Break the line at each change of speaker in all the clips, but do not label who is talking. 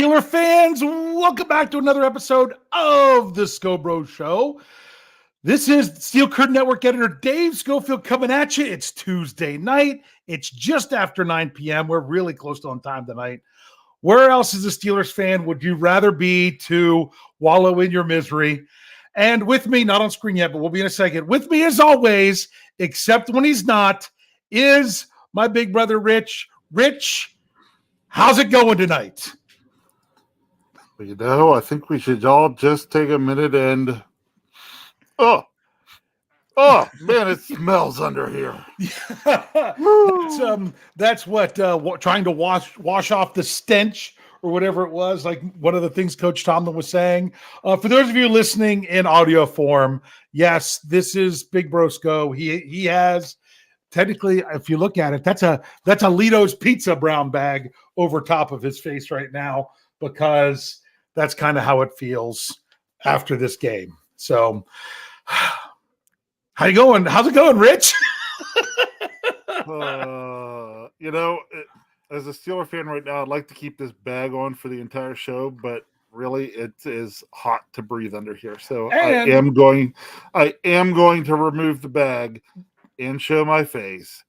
Steeler fans, welcome back to another episode of the Scho Bro Show. This is Steel Curtain Network editor Dave Schofield coming at you. It's Tuesday night. It's just after 9 p.m. We're really close to on time tonight. Where else as a Steelers fan would you rather be to wallow in your misery? And with me, not on screen yet, but we'll be in a second. With me as always, except when he's not, is my big brother Rich. Rich, how's it going tonight?
I think we should all just take a minute and oh man, it smells under here.
That's what trying to wash off the stench or whatever it was, like one of the things Coach Tomlin was saying. For those of you listening in audio form, yes, this is Big Bro Scho. He has technically, if you look at it, that's a Lito's pizza brown bag over top of his face right now, because that's kind of how it feels after this game. So, how you going? How's it going, Rich?
As a Steeler fan right now, I'd like to keep this bag on for the entire show, but really it is hot to breathe under here. So I am going to remove the bag and show my face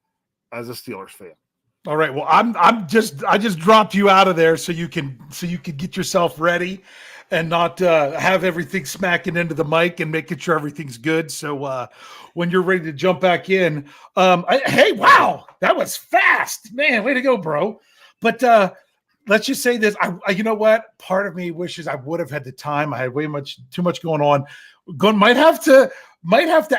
as a Steelers fan.
All right. Well, I just dropped you out of there so you can get yourself ready and not have everything smacking into the mic and making sure everything's good. So when you're ready to jump back in, hey, wow, that was fast, man. Way to go, bro. But let's just say this. I you know what? Part of me wishes I would have had the time. I had too much going on. Might have to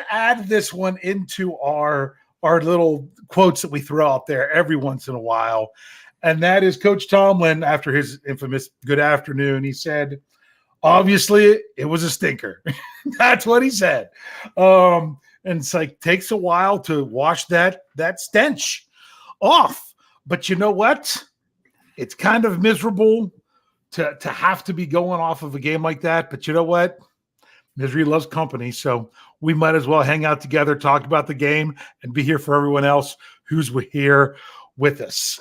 add this one into our little quotes that we throw out there every once in a while. And that is Coach Tomlin, after his infamous good afternoon, he said, obviously it was a stinker. That's what he said. And it's like, takes a while to wash that stench off. But you know what? It's kind of miserable to have to be going off of a game like that. But you know what? Misery loves company. So we might as well hang out together, talk about the game, and be here for everyone else who's here with us.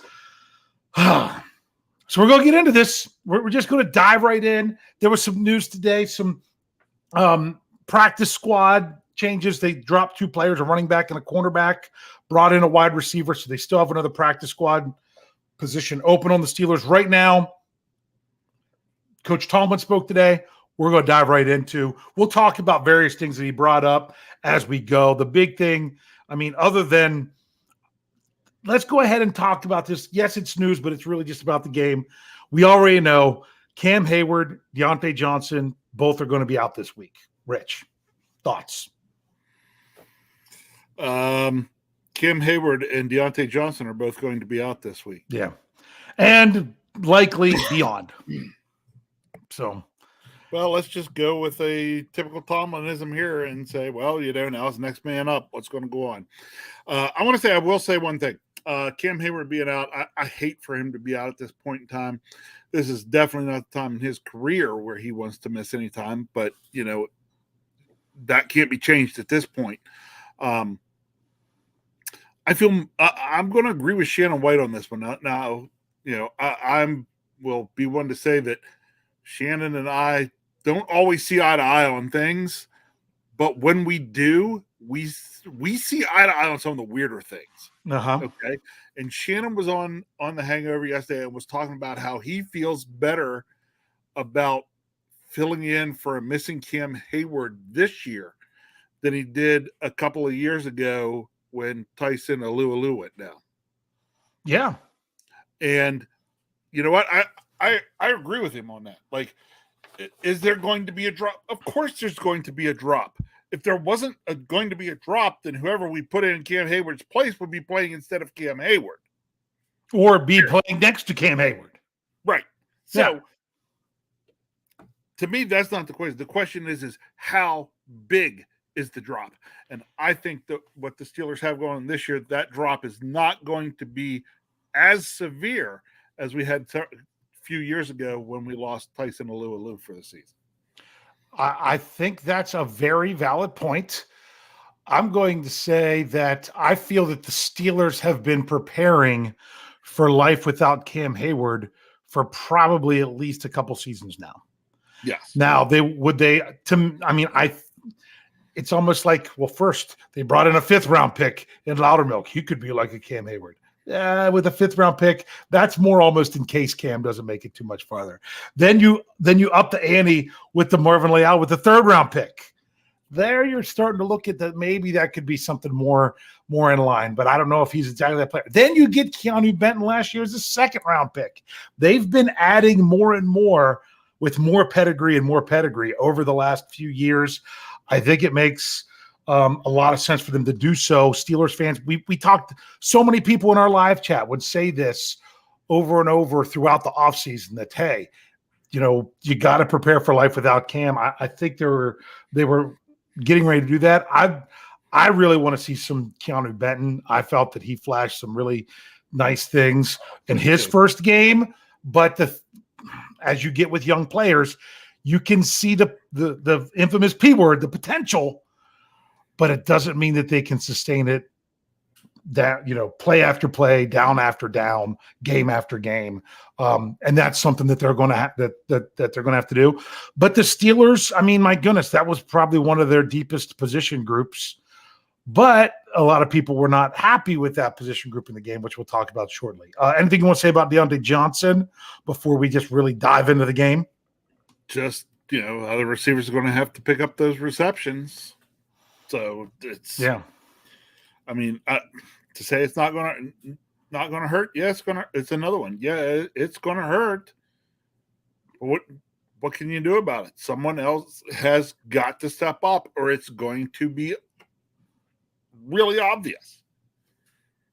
So we're going to get into this. We're just going to dive right in. There was some news today, some practice squad changes. They dropped 2 players, a running back and a cornerback, brought in a wide receiver, so they still have another practice squad position open on the Steelers right now. Coach Tomlin spoke today. We're going to dive right into. We'll talk about various things that he brought up as we go. The big thing, other than, let's go ahead and talk about this. Yes, it's news, but it's really just about the game. We already know Cam Hayward, Deontay Johnson, both are going to be out this week. Rich, thoughts?
Cam Hayward and Deontay Johnson are both going to be out this week.
Yeah. And likely beyond. So,
well, let's just go with a typical Tomlinism here and say, well, now it's next man up. What's going to go on? I will say one thing. Cam Hayward being out, I hate for him to be out at this point in time. This is definitely not the time in his career where he wants to miss any time, but, that can't be changed at this point. I feel I'm going to agree with Shannon White on this one. Now, I will be one to say that Shannon and I don't always see eye to eye on things, but when we do, we see eye to eye on some of the weirder things. Okay. And Shannon was on the Hangover yesterday and was talking about how he feels better about filling in for a missing Cam Hayward this year than he did a couple of years ago when Tyson Alualu went down.
Yeah.
And you know what? I agree with him on that. Like, is there going to be a drop? Of course there's going to be a drop. If there wasn't going to be a drop, then whoever we put in Cam Hayward's place would be playing instead of Cam Hayward.
Or be playing next to Cam Hayward.
Right. So, to me, that's not the question. The question is how big is the drop? And I think that what the Steelers have going on this year, that drop is not going to be as severe as we had a few years ago when we lost Tyson Alualu for the season.
I think that's a very valid point. I'm going to say that I feel that the Steelers have been preparing for life without Cam Hayward for probably at least a couple seasons now.
Yes.
Now it's almost like, well, first they brought in a 5th round pick in Loudermilk. He could be like a Cam Hayward. With a 5th round pick, that's more almost in case Cam doesn't make it too much farther. Then you up the ante with the Marvin Leal with the 3rd round pick. There you're starting to look at that. Maybe that could be something more in line, but I don't know if he's exactly that player. Then you get Keanu Benton last year as a 2nd round pick. They've been adding more and more with more pedigree over the last few years. I think it makes a lot of sense for them to do so. Steelers fans, we talked, so many people in our live chat would say this over and over throughout the offseason that, hey, you got to prepare for life without Cam. I think they were getting ready to do that. I really want to see some Keanu Benton. I felt that he flashed some really nice things in his first game, but as you get with young players, you can see the infamous P word, the potential, but it doesn't mean that they can sustain it, that, play after play, down after down, game after game. And that's something that they're going to have that they're going to have to do. But the Steelers, I mean, my goodness, that was probably one of their deepest position groups. But a lot of people were not happy with that position group in the game, which we'll talk about shortly. Anything you want to say about Deontay Johnson before we just really dive into the game?
Just, other receivers are going to have to pick up those receptions. So it's, I mean, to say it's not going to hurt. Yeah, it's another one. Yeah, it's going to hurt. What can you do about it? Someone else has got to step up, or it's going to be really obvious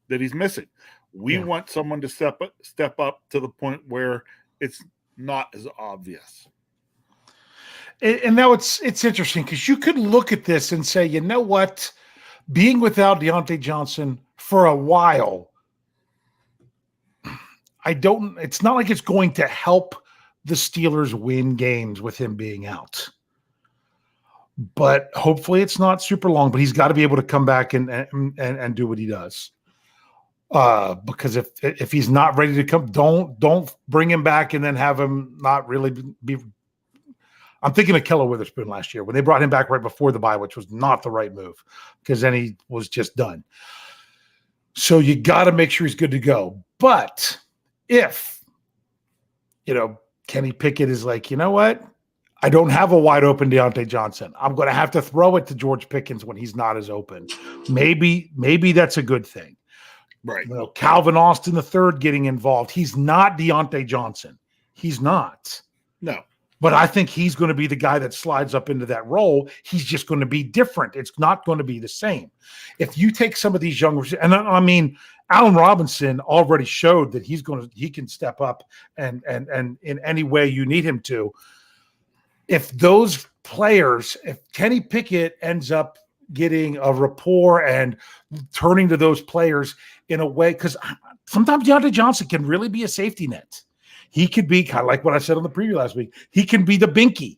that he's missing. We want someone to step up to the point where it's not as obvious.
And now it's interesting because you could look at this and say, you know what, being without Deontay Johnson for a while, it's not like it's going to help the Steelers win games with him being out. But hopefully it's not super long, but he's got to be able to come back and do what he does. Because if he's not ready to come, don't bring him back and then have him not really be. I'm thinking of Keller Witherspoon last year when they brought him back right before the bye, which was not the right move because then he was just done. So you got to make sure he's good to go. But if, Kenny Pickett is like, you know what? I don't have a wide open Deontay Johnson. I'm going to have to throw it to George Pickens when he's not as open. Maybe that's a good thing.
Right.
Calvin Austin III getting involved. He's not Deontay Johnson. He's not.
No.
But I think he's going to be the guy that slides up into that role. He's just going to be different. It's not going to be the same. If you take some of these young, and I mean, Allen Robinson already showed that he can step up and in any way you need him to. If those players, if Kenny Pickett ends up getting a rapport and turning to those players in a way, because sometimes Deontay Johnson can really be a safety net. He could be kind of like what I said on the preview last week. He can be the binky.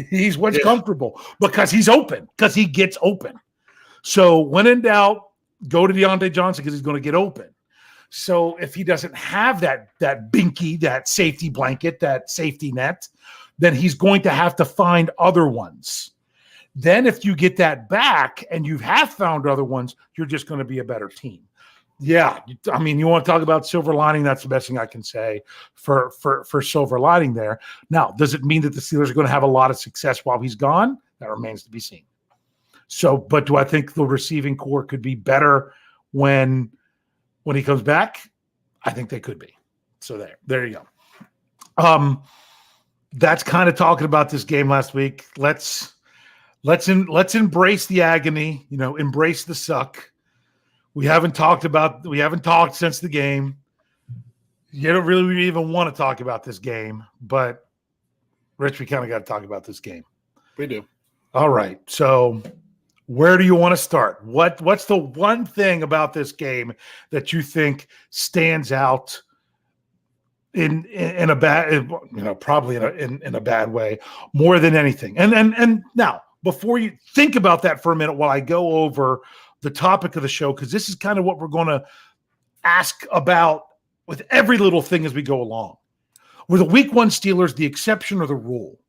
He's what's comfortable because he's open, because he gets open. So when in doubt, go to Deontay Johnson because he's going to get open. So if he doesn't have that binky, that safety blanket, that safety net, then he's going to have to find other ones. Then if you get that back and you have found other ones, you're just going to be a better team. Yeah, I mean, you want to talk about silver lining? That's the best thing I can say for silver lining there. Now, does it mean that the Steelers are going to have a lot of success while he's gone? That remains to be seen. So, but do I think the receiving core could be better when he comes back? I think they could be. So there you go. That's kind of talking about this game last week. Let's embrace the agony, embrace the suck. We haven't talked since the game. You don't really even want to talk about this game, but Rich, we kind of got to talk about this game.
We do.
All right. So where do you want to start? What's the one thing about this game that you think stands out in a bad, probably in a bad way more than anything? And now, before you think about that for a minute while I go over the topic of the show, because this is kind of what we're going to ask about with every little thing as we go along. Were the week one Steelers the exception or the rule?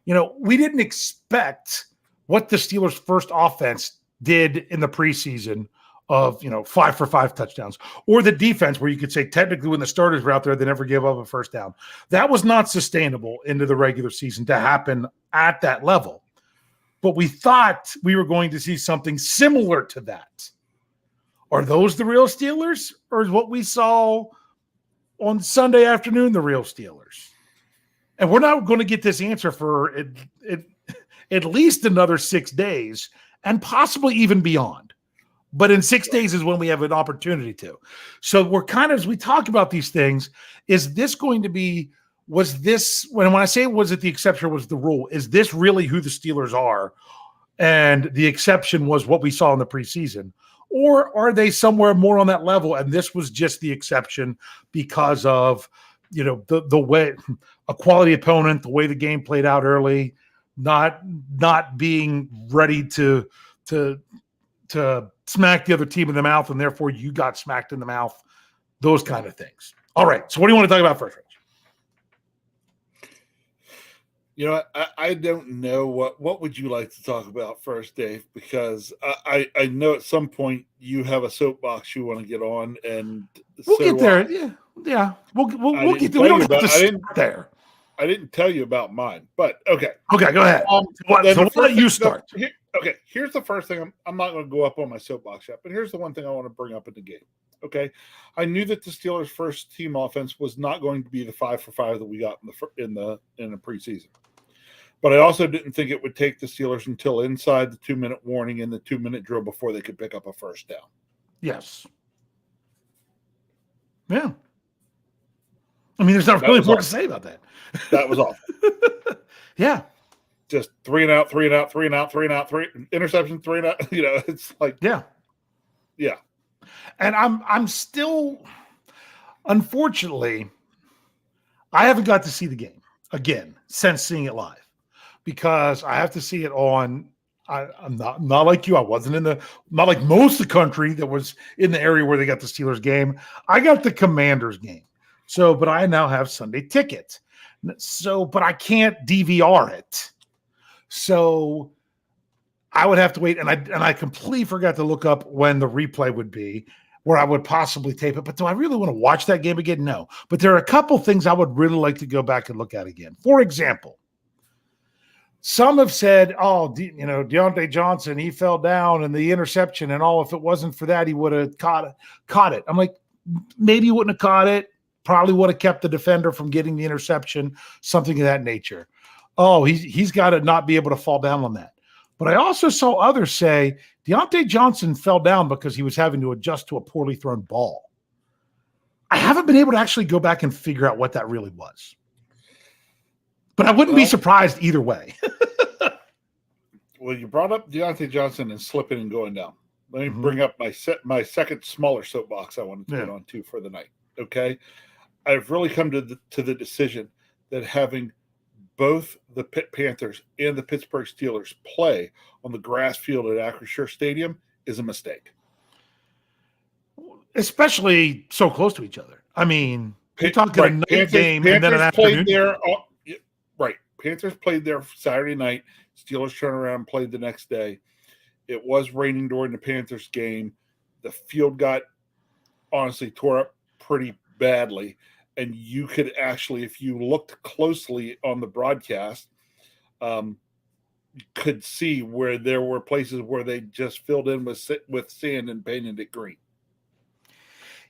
We didn't expect what the Steelers' first offense did in the preseason of, 5-for-5 touchdowns, or the defense where you could say technically when the starters were out there, they never gave up a first down. That was not sustainable into the regular season to happen at that level. But we thought we were going to see something similar to that. Are those the real Steelers, or is what we saw on Sunday afternoon the real Steelers? And we're not going to get this answer for at least another 6 days and possibly even beyond. But in 6 days is when we have an opportunity to. So we're kind of, as we talk about these things, is this going to be, was this, when I say was it the exception or was the rule, is this really who the Steelers are? And the exception was what we saw in the preseason. Or are they somewhere more on that level? And this was just the exception because of, the way a quality opponent, the way the game played out early, not being ready to smack the other team in the mouth, and therefore you got smacked in the mouth, those kind of things. All right. So what do you want to talk about first, Rich?
I don't know what would you like to talk about first, Dave, because I know at some point you have a soapbox you want to get on, and
we'll get there. Yeah. We'll get there. We don't have to start there.
I didn't tell you about mine, but okay.
Okay, go ahead. So we'll let you start.
Here's the first thing. I'm not going to go up on my soapbox yet, but here's the one thing I want to bring up in the game. Okay, I knew that the Steelers' first team offense was not going to be the 5-for-5 that we got in the preseason. But I also didn't think it would take the Steelers until inside the 2-minute warning and the 2-minute drill before they could pick up a first down.
Yes. Yeah. I mean, there's not really more to say about that.
That was awful.
Yeah.
Just 3 and out, 3 and out, 3 and out, 3 and out, 3 interception, 3 and out. It's like
yeah. And I'm still, unfortunately, I haven't got to see the game again since seeing it live. Because I have to see it on. I'm not like you. I wasn't not like most of the country that was in the area where they got the Steelers game. I got the Commanders game. So, but I now have Sunday ticket. So, but I can't DVR it. So I would have to wait. And I completely forgot to look up when the replay would be, where I would possibly tape it. But do I really want to watch that game again? No. But there are a couple things I would really like to go back and look at again. For example, some have said, Deontay Johnson, he fell down and the interception and all. If it wasn't for that, he would have caught it. I'm like, maybe he wouldn't have caught it. Probably would have kept the defender from getting the interception, something of that nature. Oh, he's got to not be able to fall down on that. But I also saw others say Deontay Johnson fell down because he was having to adjust to a poorly thrown ball. I haven't been able to actually go back and figure out what that really was. But I wouldn't be surprised either way.
Well, you brought up Deontay Johnson and slipping and going down. Let me bring up my second smaller soapbox I wanted to get on to for the night. Okay, I've really come to the decision that having both the Pitt Panthers and the Pittsburgh Steelers play on the grass field at Acrisure Stadium is a mistake.
Especially so close to each other. I mean, you're talking a night game and then an afternoon.
Panthers played there Saturday night. Steelers turned around and played the next day. It was raining during the Panthers game. The field got honestly tore up pretty badly. And you could actually, if you looked closely on the broadcast, could see where there were places where they just filled in with sand and painted it green.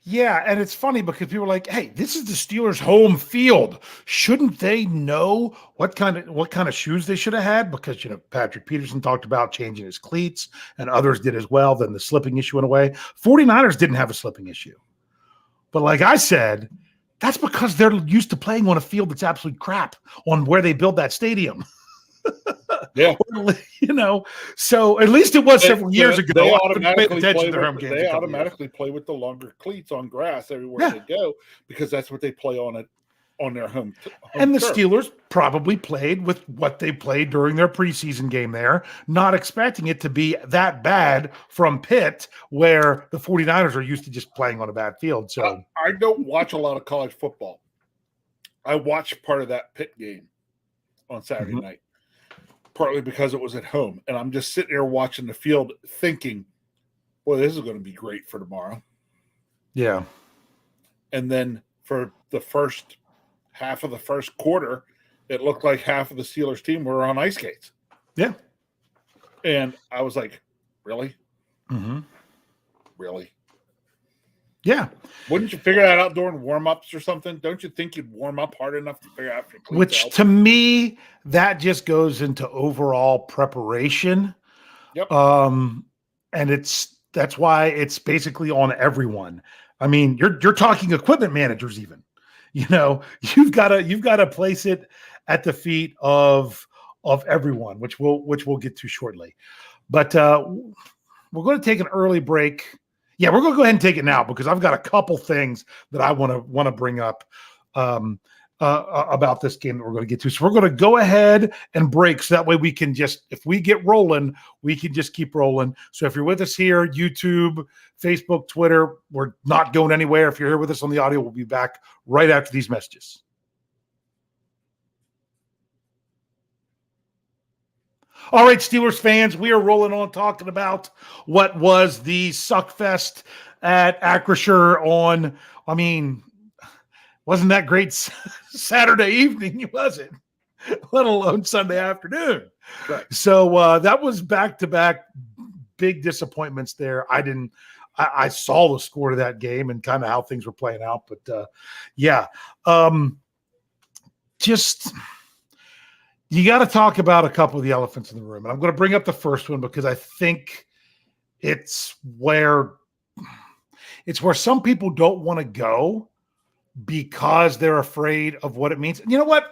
Yeah, and it's funny because people are like, "Hey, this is the Steelers' home field. Shouldn't they know what kind of shoes they should have had?" Because Patrick Peterson talked about changing his cleats, and others did as well. Then the slipping issue went away. 49ers didn't have a slipping issue, but like I said, that's because they're used to playing on a field that's absolute crap on where they built that stadium.
Yeah,
so at least it was several years ago.
They automatically play with the longer cleats on grass everywhere they go because that's what they play on their home.
And the Steelers probably played with what they played during their preseason game there, not expecting it to be that bad from Pitt, where the 49ers are used to just playing on a bad field. So
I don't watch a lot of college football. I watched part of that Pitt game on Saturday night, partly because it was at home. And I'm just sitting there watching the field thinking, boy, this is going to be great for tomorrow.
Yeah.
And then for the first half of the first quarter, it looked like half of the Steelers team were on ice skates.
Yeah.
And I was like, really?
Mm-hmm.
Really?
Yeah.
Wouldn't you figure that out during warm-ups or something? Don't you think you'd warm up hard enough to figure out?
Which to me, that just goes into overall preparation.
Yep.
And that's why it's basically on everyone. I mean, you're talking equipment managers even. You know, you've got to place it at the feet of everyone, which we'll get to shortly. But we're going to take an early break. Yeah, we're going to go ahead and take it now because I've got a couple things that I want to bring up about this game that we're going to get to. So we're going to go ahead and break so that way we can just, if we get rolling, we can just keep rolling. So if you're with us here, YouTube, Facebook, Twitter, we're not going anywhere. If you're here with us on the audio, we'll be back right after these messages. All right, Steelers fans, we are rolling on talking about what was the Suckfest at Acrisure on, I mean, wasn't that great Saturday evening, was it? Let alone Sunday afternoon.
Right.
So that was back-to-back big disappointments there. I saw the score to that game and kind of how things were playing out. But, yeah, just – you got to talk about a couple of the elephants in the room. And I'm going to bring up the first one because I think it's where some people don't want to go because they're afraid of what it means. And you know what?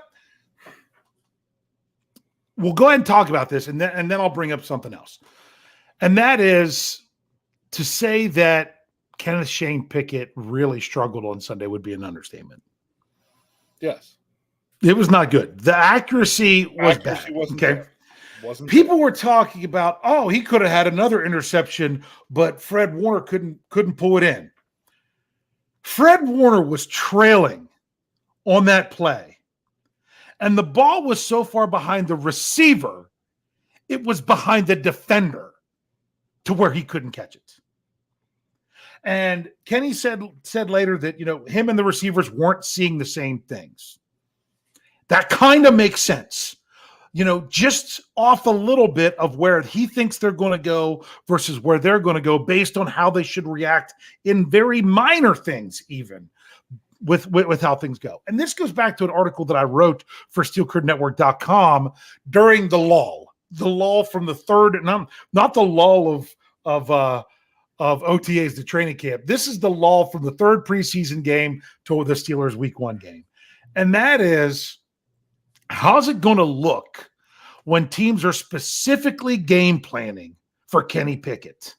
We'll go ahead and talk about this, and then I'll bring up something else. And that is to say that Kenneth Shane Pickett really struggled on Sunday would be an understatement.
Yes.
It was not good. The accuracy was bad. Okay. People were talking about, oh, he could have had another interception, but Fred Warner couldn't pull it in. Fred Warner was trailing on that play. And the ball was so far behind the receiver, it was behind the defender to where he couldn't catch it. And Kenny said later that, him and the receivers weren't seeing the same things. That kind of makes sense, just off a little bit of where he thinks they're going to go versus where they're going to go based on how they should react in very minor things, even with how things go. And this goes back to an article that I wrote for SteelCurtainNetwork.com during the lull from the third, not the lull of OTAs to training camp. This is the lull from the third preseason game to the Steelers week 1 game. And that is, how's it going to look when teams are specifically game planning for Kenny Pickett?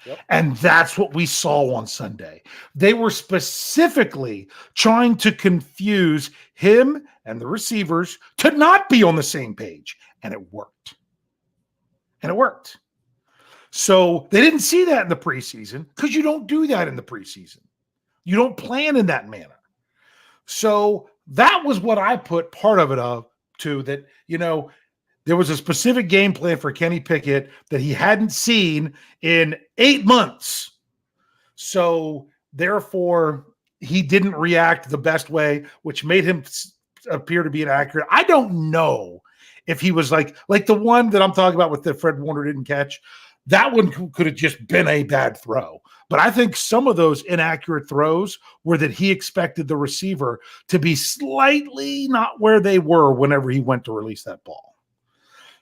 Yep. And that's what we saw on Sunday. They were specifically trying to confuse him and the receivers to not be on the same page. And it worked. So they didn't see that in the preseason because you don't do that in the preseason. You don't plan in that manner. So that was what I put part of it to, that, there was a specific game plan for Kenny Pickett that he hadn't seen in 8 months. So therefore, he didn't react the best way, which made him appear to be inaccurate. I don't know if he was like the one that I'm talking about with the Fred Warner didn't catch. That one could have just been a bad throw. But I think some of those inaccurate throws were that he expected the receiver to be slightly not where they were whenever he went to release that ball.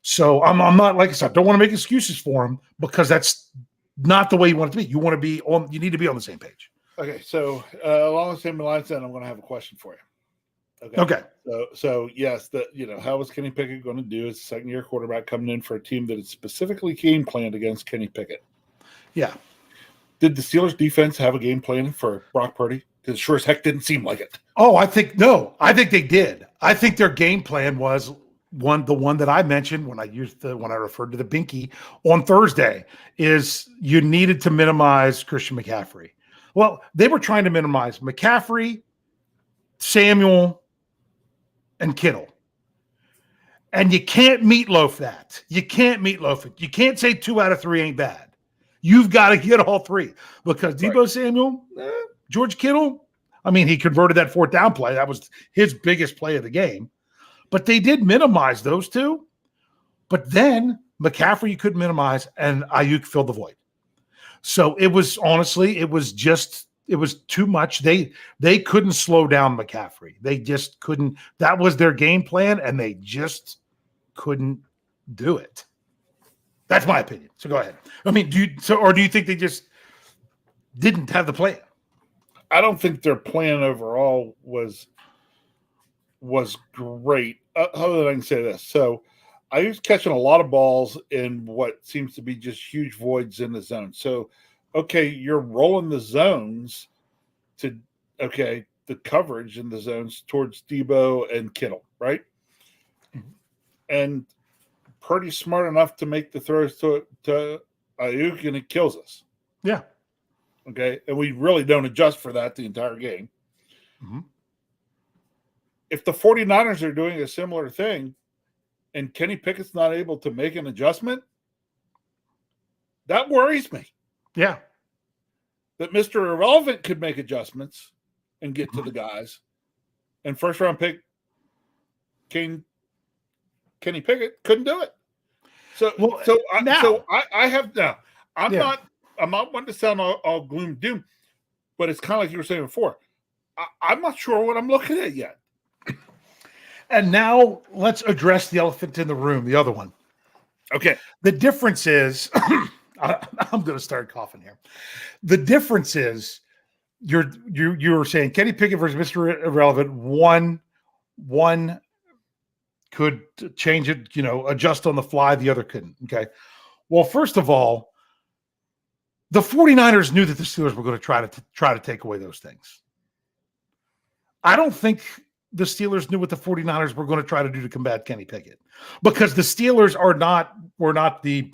So I'm not, like I said, don't want to make excuses for him because that's not the way you want it to be. You need to be on the same page.
Okay, so along the same lines, then I'm going to have a question for you.
Okay.
So yes, how was Kenny Pickett going to do as a second-year quarterback coming in for a team that is specifically game planned against Kenny Pickett?
Yeah. Did
the Steelers defense have a game plan for Brock Purdy? Because sure as heck didn't seem like it.
Oh, I think they did. I think their game plan was the one that I mentioned when I referred to the binky on Thursday, is you needed to minimize Christian McCaffrey. Well, they were trying to minimize McCaffrey, Samuel, and Kittle. And you can't meatloaf that. You can't meatloaf it. You can't say 2 out of 3 ain't bad. You've got to get all 3 because Deebo Samuel, George Kittle, I mean, he converted that 4th down play. That was his biggest play of the game. But they did minimize those 2. But then McCaffrey you couldn't minimize, and Ayuk filled the void. So it was honestly, it was too much. They couldn't slow down McCaffrey. They just couldn't. That was their game plan, and they just couldn't do it. That's my opinion. So go ahead. I mean, do you think they just didn't have the plan?
I don't think their plan overall was great. Other than I can say this, so I was catching a lot of balls in what seems to be just huge voids in the zone. So, okay, you're rolling the zones to the coverage in the zones towards Deebo and Kittle, right? Mm-hmm. And pretty smart enough to make the throws to Ayuk, and it kills us.
Yeah.
Okay, and we really don't adjust for that the entire game. Mm-hmm. If the 49ers are doing a similar thing and Kenny Pickett's not able to make an adjustment, that worries me.
Yeah.
That Mr. Irrelevant could make adjustments and get to the guys. And first-round pick Kenny Pickett couldn't do it. I'm not wanting to sound all gloom doom, but it's kind of like you were saying before. I'm not sure what I'm looking at yet.
And now let's address the elephant in the room, the other one.
Okay.
The difference is, I'm going to start coughing here. The difference is, you were saying Kenny Pickett versus Mr. Irrelevant. One could change it, adjust on the fly. The other couldn't. Okay. Well, first of all, the 49ers knew that the Steelers were going to try to take away those things. I don't think the Steelers knew what the 49ers were going to try to do to combat Kenny Pickett, because the Steelers were not the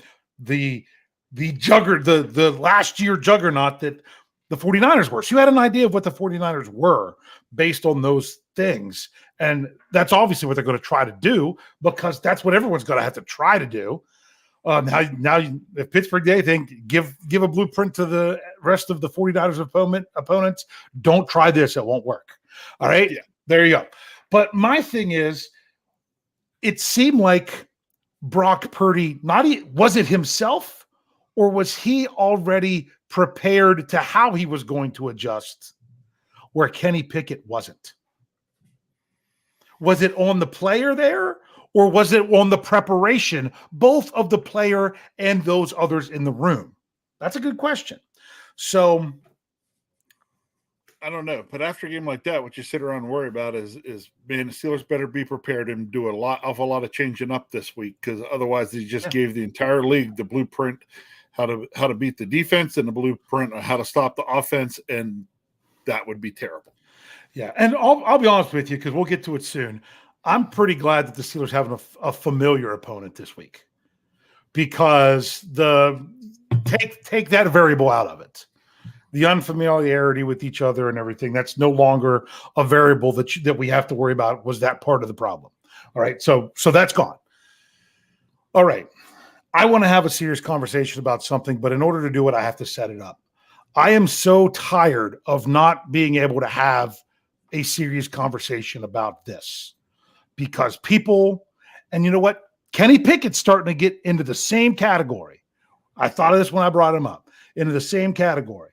last year juggernaut that the 49ers were. So you had an idea of what the 49ers were based on those things. And that's obviously what they're going to try to do, because that's what everyone's going to have to try to do. Now, if Pittsburgh did anything, give a blueprint to the rest of the 49ers opponents. Don't try this. It won't work. All right. Yeah. There you go. But my thing is, it seemed like Brock Purdy, was it himself, or was he already prepared to how he was going to adjust where Kenny Pickett wasn't? Was it on the player there, or was it on the preparation, both of the player and those others in the room? That's a good question. So
I don't know, but after a game like that, what you sit around and worry about is man, the Steelers better be prepared and do a lot of changing up this week, because otherwise they just gave the entire league the blueprint how to beat the defense and the blueprint on how to stop the offense, and that would be terrible.
Yeah, and I'll be honest with you, because we'll get to it soon. I'm pretty glad that the Steelers have a familiar opponent this week, because take that variable out of it. The unfamiliarity with each other and everything, that's no longer a variable that we have to worry about. Was that part of the problem? All right, so that's gone. All right, I want to have a serious conversation about something, but in order to do it, I have to set it up. I am so tired of not being able to have a serious conversation about this, because people, and you know what? Kenny Pickett's starting to get into the same category. I thought of this when I brought him up, into the same category.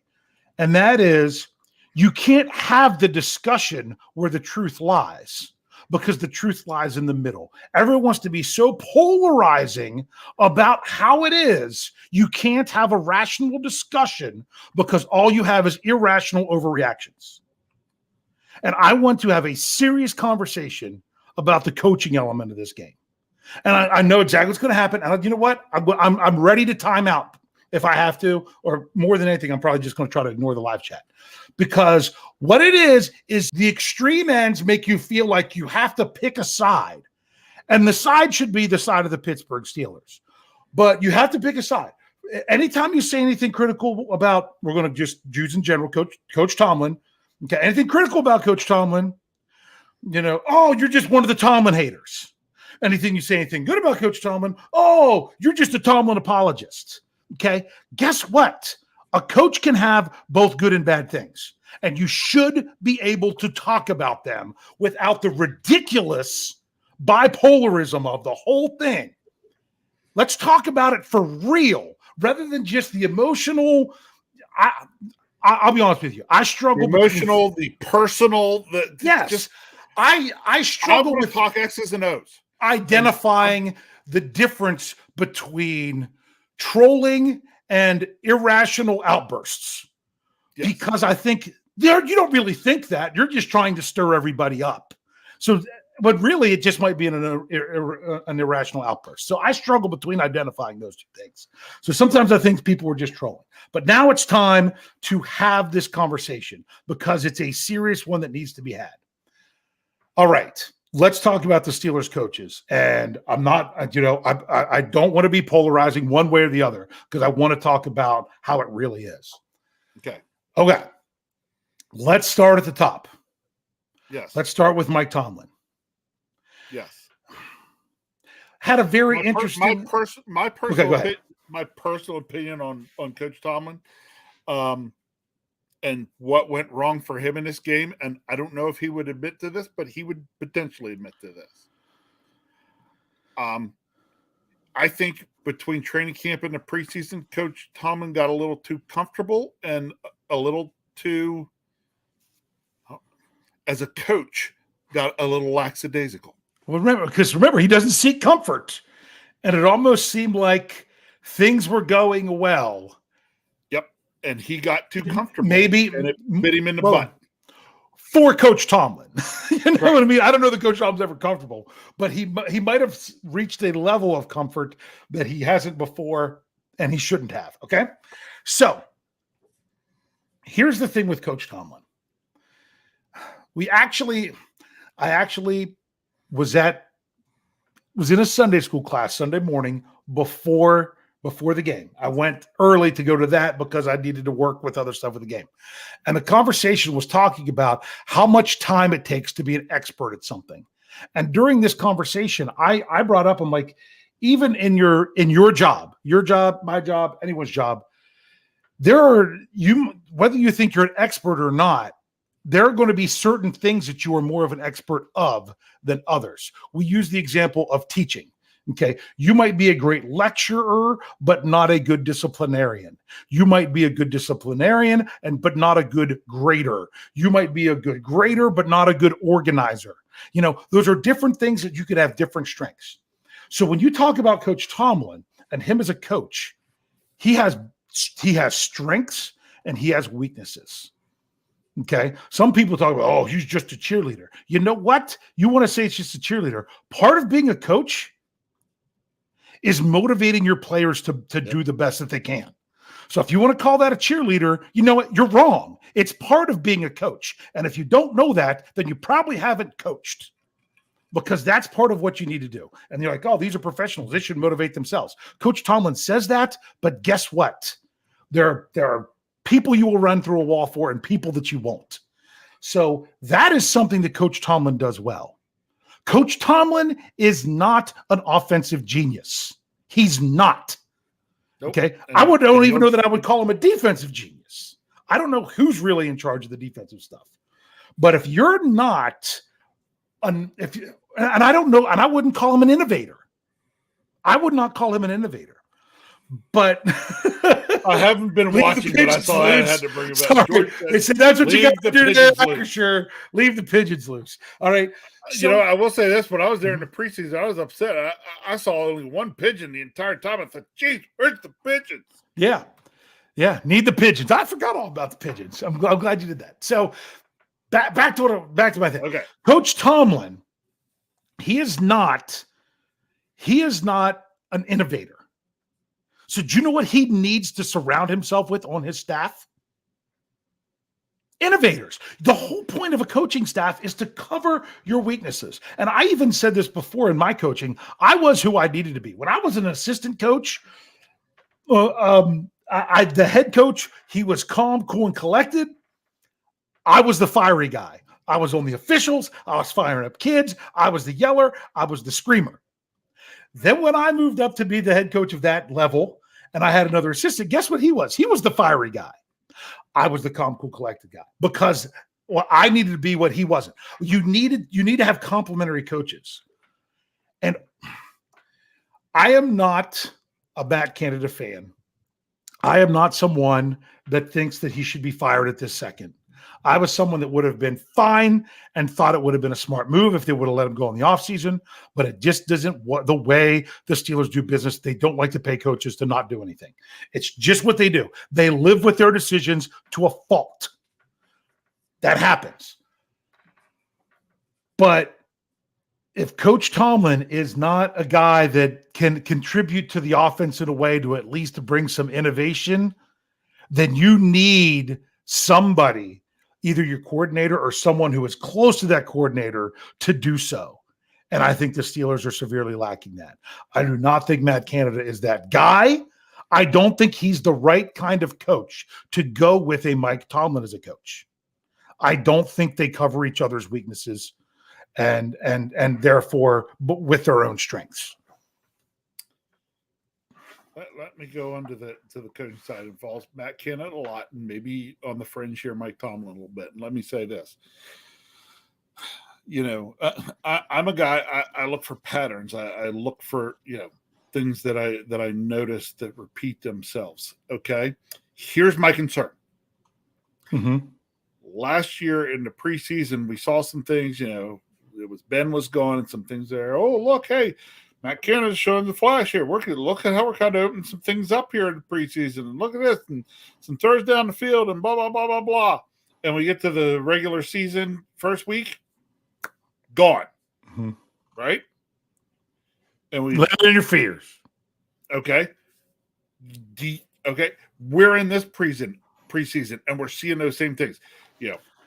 And that is, you can't have the discussion where the truth lies, because the truth lies in the middle. Everyone wants to be so polarizing about how it is. You can't have a rational discussion, because all you have is irrational overreactions. And I want to have a serious conversation about the coaching element of this game. And I know exactly what's going to happen. And you know what? I'm ready to time out if I have to, or more than anything, I'm probably just going to try to ignore the live chat, because what it is the extreme ends make you feel like you have to pick a side, and the side should be the side of the Pittsburgh Steelers, but you have to pick a side. Anytime you say anything critical about, we're going to just Jews in general, Coach Tomlin. Okay. Anything critical about Coach Tomlin, Oh, you're just one of the Tomlin haters. Anything you say anything good about Coach Tomlin, oh, you're just a Tomlin apologist. Okay. Guess what? A coach can have both good and bad things, and you should be able to talk about them without the ridiculous bipolarism of the whole thing. Let's talk about it for real rather than just the emotional. I'll be honest with you. I struggle.
The emotional, the personal.
Yes. I struggle with
talk X's and O's.
Identifying the difference between trolling and irrational outbursts. Yes. Because I think you don't really think that. You're just trying to stir everybody up. So, but really, it just might be an irrational outburst. So I struggle between identifying those two things. So sometimes I think people were just trolling. But now it's time to have this conversation because it's a serious one that needs to be had. All right. Let's talk about the Steelers coaches. And I'm not, I don't want to be polarizing one way or the other because I want to talk about how it really is.
Okay.
Let's start at the top.
Yes.
Let's start with Mike Tomlin.
Yes.
Had a very interesting.
My personal opinion on Coach Tomlin. And what went wrong for him in this game. And I don't know if he would admit to this, but he would potentially admit to this. I think between training camp and the preseason, Coach Tomlin got a little too comfortable and a little too, as a coach, got a little lackadaisical.
Well, remember, he doesn't seek comfort. And it almost seemed like things were going well.
And he got too comfortable.
Maybe.
And it bit him in the butt.
For Coach Tomlin. What I mean? I don't know that Coach Tomlin's ever comfortable, but he might have reached a level of comfort that he hasn't before, and he shouldn't have. Okay? So, here's the thing with Coach Tomlin. I actually was in a Sunday school class Sunday morning before the game. I went early to go to that because I needed to work with other stuff with the game. And the conversation was talking about how much time it takes to be an expert at something. And during this conversation, I brought up, I'm like, even in your job, my job, anyone's job, whether you think you're an expert or not, there are going to be certain things that you are more of an expert of than others. We use the example of teaching. Okay, you might be a great lecturer, but not a good disciplinarian. You might be a good disciplinarian, but not a good grader. You might be a good grader, but not a good organizer. Those are different things that you could have different strengths. So when you talk about Coach Tomlin and him as a coach, he has strengths and he has weaknesses. Okay. Some people talk about, oh, he's just a cheerleader. You know what? You want to say it's just a cheerleader. Part of being a coach is motivating your players to do the best that they can. So if you want to call that a cheerleader, you know what? You're wrong. It's part of being a coach. And if you don't know that, then you probably haven't coached because that's part of what you need to do. And you're like, oh, these are professionals. They should motivate themselves. Coach Tomlin says that, but guess what? There are people you will run through a wall for and people that you won't. So that is something that Coach Tomlin does well. Coach Tomlin is not an offensive genius. He's not. Nope. Okay. I don't even know that I would call him a defensive genius. I don't know who's really in charge of the defensive stuff. But if you're not, and I don't know, and I wouldn't call him an innovator. I would not call him an innovator. But
I haven't been watching, but I saw I had to bring it back.
They said that's what you got to do today. For sure. Leave the pigeons loose. All right.
So, I will say this. When I was there in the preseason, I was upset. I saw only one pigeon the entire time. I thought, geez, where's the pigeons?
Yeah. Yeah. Need the pigeons. I forgot all about the pigeons. I'm glad you did that. So back to my thing.
Okay.
Coach Tomlin, he is not an innovator. So do you know what he needs to surround himself with on his staff? Innovators. The whole point of a coaching staff is to cover your weaknesses. And I even said this before in my coaching. I was who I needed to be. When I was an assistant coach, the head coach, he was calm, cool, and collected. I was the fiery guy. I was on the officials. I was firing up kids. I was the yeller. I was the screamer. Then when I moved up to be the head coach of that level and I had another assistant, guess what he was? He was the fiery guy. I was the calm, cool, collected guy because I needed to be what he wasn't. You need to have complementary coaches. And I am not a Matt Canada fan. I am not someone that thinks that he should be fired at this second. I was someone that would have been fine and thought it would have been a smart move if they would have let him go in the offseason, but it just doesn't the way the Steelers do business. They don't like to pay coaches to not do anything. It's just what they do. They live with their decisions to a fault. That happens. But if Coach Tomlin is not a guy that can contribute to the offense in a way to at least bring some innovation, then you need somebody, either your coordinator or someone who is close to that coordinator, to do so. And I think the Steelers are severely lacking that. I do not think Matt Canada is that guy. I don't think he's the right kind of coach to go with a Mike Tomlin as a coach. I don't think they cover each other's weaknesses and therefore with their own strengths.
Let me go on to the coaching side. Involves Matt Canada a lot, and maybe on the fringe here, Mike Tomlin a little bit. And let me say this: I'm a guy. I look for patterns. I look for things that I notice that repeat themselves. Okay, here's my concern.
Mm-hmm.
Last year in the preseason, we saw some things. It was Ben was gone and some things there. Oh, look, hey. Matt Canada's showing the flash here. Look at how we're kind of opening some things up here in the preseason. And look at this. And some throws down the field and blah, blah, blah, blah, blah. And we get to the regular season first week, gone.
Mm-hmm.
Right? And we
let it interferes.
Okay. Okay. We're in this preseason and we're seeing those same things.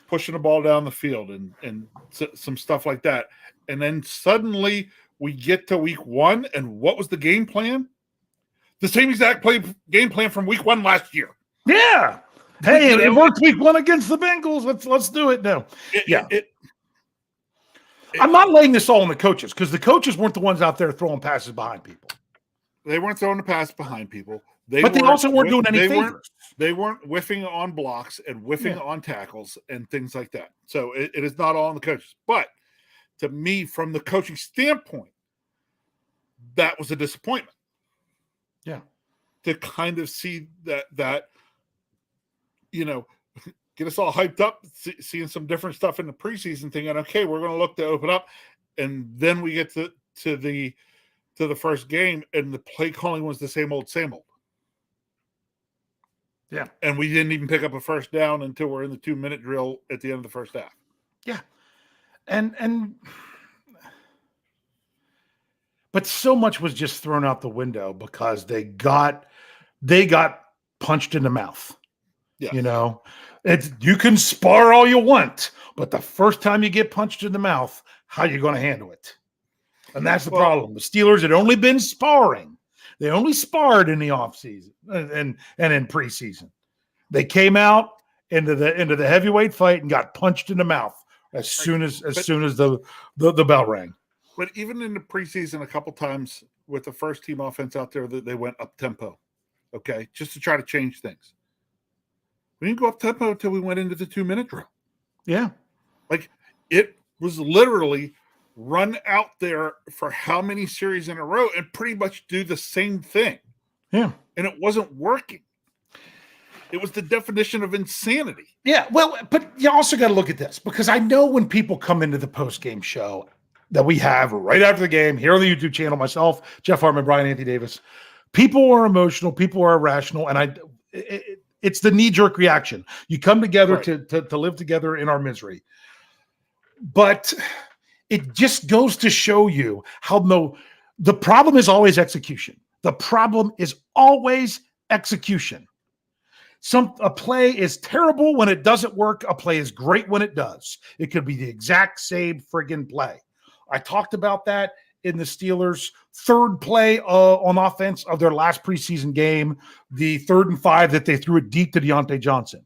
Pushing the ball down the field and some stuff like that. And then suddenly we get to week one, and what was the game plan? The same exact game plan from week one last year.
Yeah. Hey, it worked week one against the Bengals. Let's do it now. I'm not laying this all on the coaches because the coaches weren't the ones out there throwing passes behind people.
They weren't throwing the pass behind people.
They also weren't doing any favors.
They weren't whiffing on blocks and whiffing on tackles and things like that. So it is not all on the coaches. But to me, from the coaching standpoint, that was a disappointment.
Yeah.
To kind of see that get us all hyped up, seeing some different stuff in the preseason, thinking, okay, we're going to look to open up. And then we get to the first game, and the play calling was the same old.
Yeah.
And we didn't even pick up a first down until we're in the 2-minute drill at the end of the first half.
Yeah. But so much was just thrown out the window because they got punched in the mouth.
Yeah.
You can spar all you want, but the first time you get punched in the mouth, how are you going to handle it? And that's the problem. The Steelers had only been sparring. They only sparred in the offseason and in preseason. They came out into the heavyweight fight and got punched in the mouth as soon as the bell rang.
But even in the preseason, a couple times with the first team offense out there, that they went up tempo, okay, just to try to change things. We didn't go up tempo until we went into the 2-minute drill.
Yeah,
like it was literally run out there for how many series in a row and pretty much do the same thing.
Yeah,
and it wasn't working. It was the definition of insanity.
Yeah, well, but you also got to look at this because I know when people come into the post-game show that we have right after the game here on the YouTube channel, myself, Jeff Hartman, Brian Anthony Davis, people are emotional, people are irrational, and it's the knee-jerk reaction. You come together right. to live together in our misery. But it just goes to show you how the problem is always execution. The problem is always execution. A play is terrible when it doesn't work. A play is great when it does. It could be the exact same friggin' play. I talked about that in the Steelers' third play on offense of their last preseason game, the 3rd and 5 that they threw it deep to Deontay Johnson.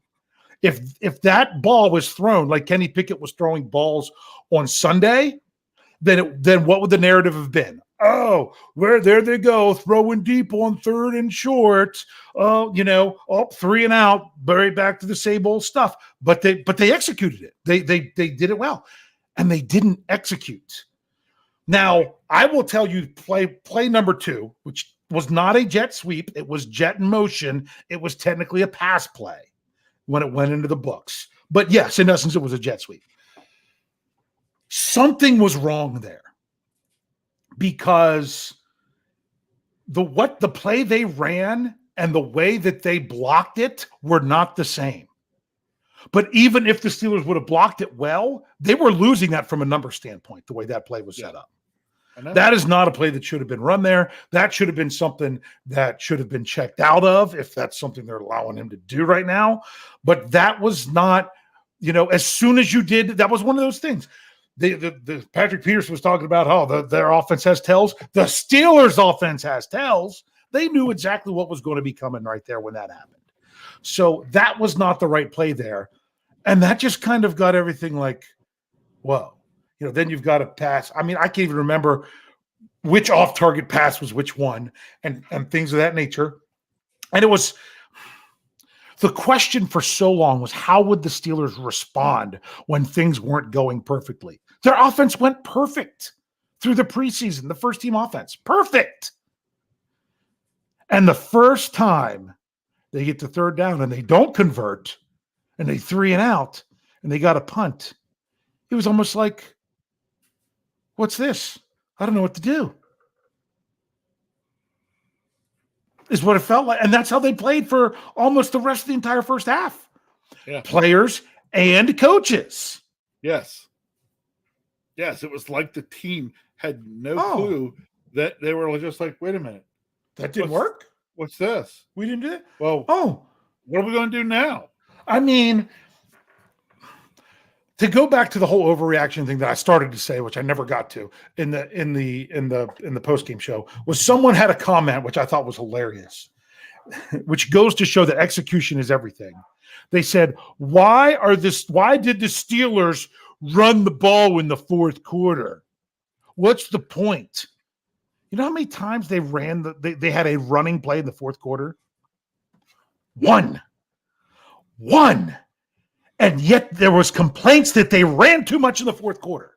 If that ball was thrown like Kenny Pickett was throwing balls on Sunday, then what would the narrative have been? Oh, there they go, throwing deep on 3rd and short. Oh, 3 and out, right back to the same old stuff. But they executed it. They did it well, and they didn't execute. Now, I will tell you, play number 2, which was not a jet sweep. It was jet in motion. It was technically a pass play when it went into the books. But yes, in essence, it was a jet sweep. Something was wrong there because the play they ran and the way that they blocked it were not the same. But even if the Steelers would have blocked it well, they were losing that from a number standpoint, the way that play was set up. That is not a play that should have been run there. That should have been something that should have been checked out of, if that's something they're allowing him to do right now. But that was not, as soon as you did, that was one of those things. The Patrick Peterson was talking about their offense has tells. The Steelers' offense has tells. They knew exactly what was going to be coming right there when that happened. So that was not the right play there. And that just kind of got everything like, whoa. Then you've got a pass. I mean, I can't even remember which off-target pass was which one and things of that nature. And it was the question for so long was, how would the Steelers respond when things weren't going perfectly? Their offense went perfect through the preseason, the first team offense. Perfect. And the first time they get to 3rd down and they don't convert and they 3 and out and they got a punt, it was almost like, what's this? I don't know what to do. Is what it felt like. And that's how they played for almost the rest of the entire first half.
Yeah.
Players and coaches.
Yes. Yes, it was like the team had no clue that they were just like, wait a minute.
That didn't work?
What's this?
We didn't do it?
Well, what are we going to do now?
I mean, to go back to the whole overreaction thing that I started to say, which I never got to in the post-game show, was someone had a comment which I thought was hilarious, which goes to show that execution is everything. They said, why did the Steelers run the ball in the 4th quarter? What's the point? You know how many times they they had a running play in the 4th quarter? One. And yet there was complaints that they ran too much in the 4th quarter.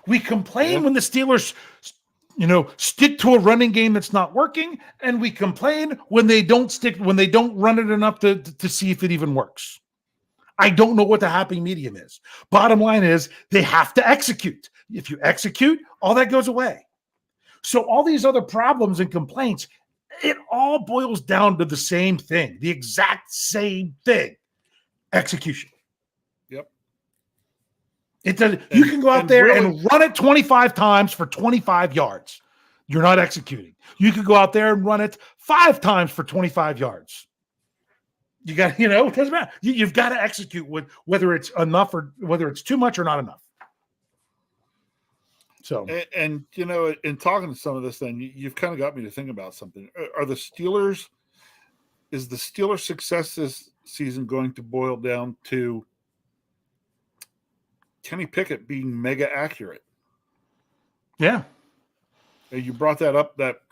We complain when the Steelers, stick to a running game that's not working, and we complain when they don't run it enough to see if it even works. I don't know what the happy medium is. Bottom line is they have to execute. If you execute, all that goes away. So all these other problems and complaints, it all boils down to the same thing, the exact same thing: execution.
Yep.
It does. You can go out there and run it 25 times for 25 yards. You're not executing. You could go out there and run it 5 times for 25 yards. You got, it doesn't matter. You've got to execute with whether it's enough or whether it's too much or not enough. So,
and in talking to some of this, then you've kind of got me to think about something. Is the Steelers' success this season going to boil down to Kenny Pickett being mega accurate?
Yeah.
You brought that up, that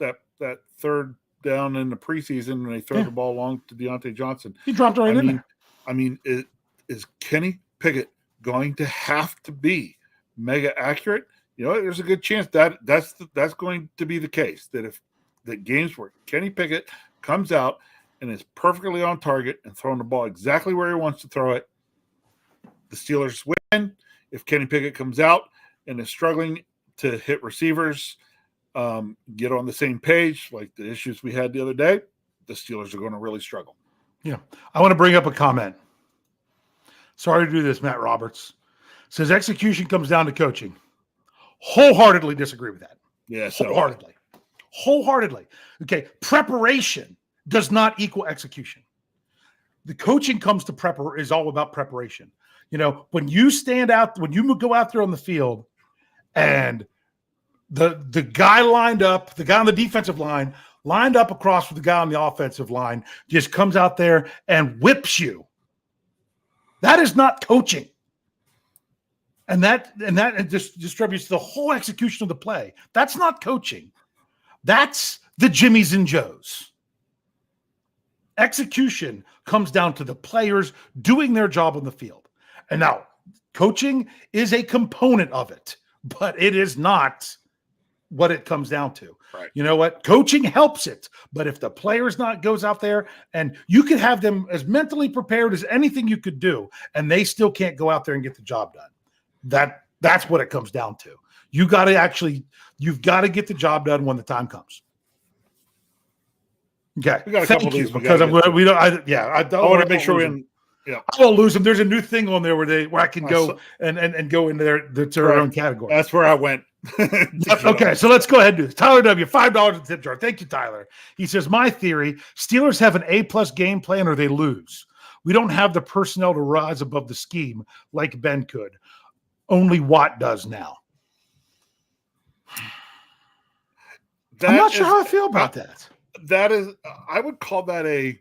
3rd down in the preseason when they throw the ball long to Deontay Johnson.
He dropped right in there.
I mean, is Kenny Pickett going to have to be mega accurate? There's a good chance that's going to be the case. That if the games where Kenny Pickett comes out and is perfectly on target and throwing the ball exactly where he wants to throw it, the Steelers win. If Kenny Pickett comes out and is struggling to hit receivers, get on the same page, like the issues we had the other day, the Steelers are going to really struggle.
Yeah. I want to bring up a comment. Sorry to do this, Matt Roberts. Says execution comes down to coaching. Wholeheartedly disagree with that.
Yeah,
Wholeheartedly. Okay. Preparation does not equal execution. The coaching comes to is all about preparation. When you go out there on the field and the guy lined up, the guy on the defensive line lined up across with the guy on the offensive line, just comes out there and whips you. That is not coaching. And that just distributes the whole execution of the play. That's not coaching. That's the Jimmies and Joes. Execution comes down to the players doing their job on the field. And now, coaching is a component of it, but it is not what it comes down to.
Right.
You know what? Coaching helps it, but if the player's not goes out there, and you could have them as mentally prepared as anything you could do, and they still can't go out there and get the job done. That's what it comes down to. You've got to get the job done when the time comes. Okay.
We got a
Thank
couple of
you,
these
because I want
to make sure we. Yeah,
I won't lose them. There's a new thing on there where I can go and go into their own category.
That's where I went.
Okay, so let's go ahead and do this. Tyler W, $5 in tip jar. Thank you, Tyler. He says, my theory, Steelers have an A+ game plan or they lose. We don't have the personnel to rise above the scheme like Ben could. Only Watt does now. I'm not sure how I feel about that.
That is, I would call that I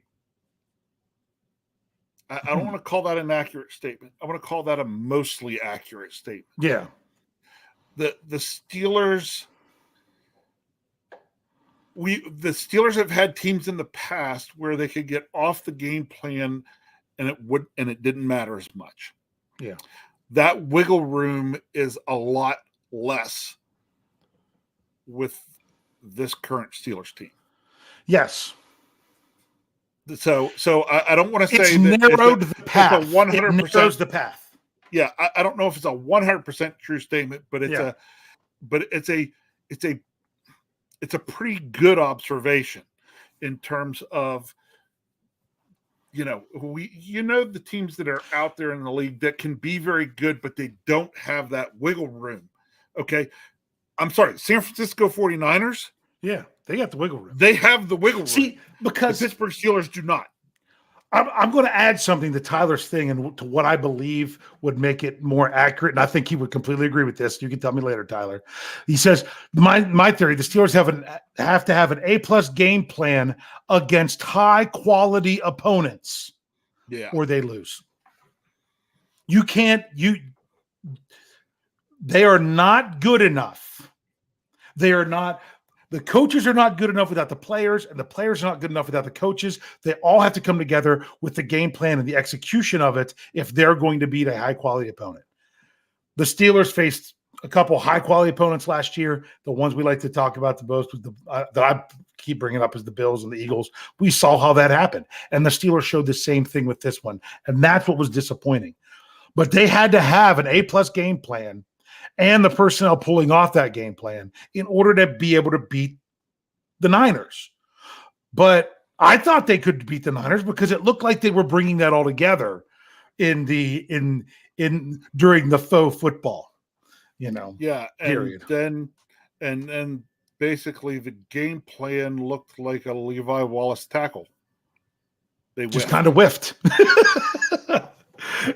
don't want to call that an accurate statement. I want to call that a mostly accurate statement.
Yeah.
The Steelers, the Steelers have had teams in the past where they could get off the game plan and it didn't matter as much.
Yeah.
That wiggle room is a lot less with this current Steelers team.
Yes.
So I don't want to say
it's
that
narrowed the path.
It's a 100%.
It narrows the path.
Yeah, I don't know if it's a 100% true statement, but it's a pretty good observation in terms of the teams that are out there in the league that can be very good, but they don't have that wiggle room. Okay. I'm sorry, San Francisco 49ers.
Yeah, they got the wiggle room.
They have the wiggle room.
See, because
the Pittsburgh Steelers do not.
I'm going to add something to Tyler's thing and to what I believe would make it more accurate. And I think he would completely agree with this. You can tell me later, Tyler. He says, my theory, the Steelers have to have an A+ game plan against high quality opponents.
Yeah.
Or they lose. They are not good enough. The coaches are not good enough without the players, and the players are not good enough without the coaches. They all have to come together with the game plan and the execution of it if they're going to beat a high-quality opponent. The Steelers faced a couple high-quality opponents last year. The ones we like to talk about the most, that I keep bringing up, is the Bills and the Eagles. We saw how that happened, and the Steelers showed the same thing with this one, and that's what was disappointing. But they had to have an A+ game plan and the personnel pulling off that game plan in order to be able to beat the Niners. But I thought they could beat the Niners because it looked like they were bringing that all together during the faux football,
Yeah.
period.
And basically the game plan looked like a Levi Wallace tackle. They
just kind of whiffed.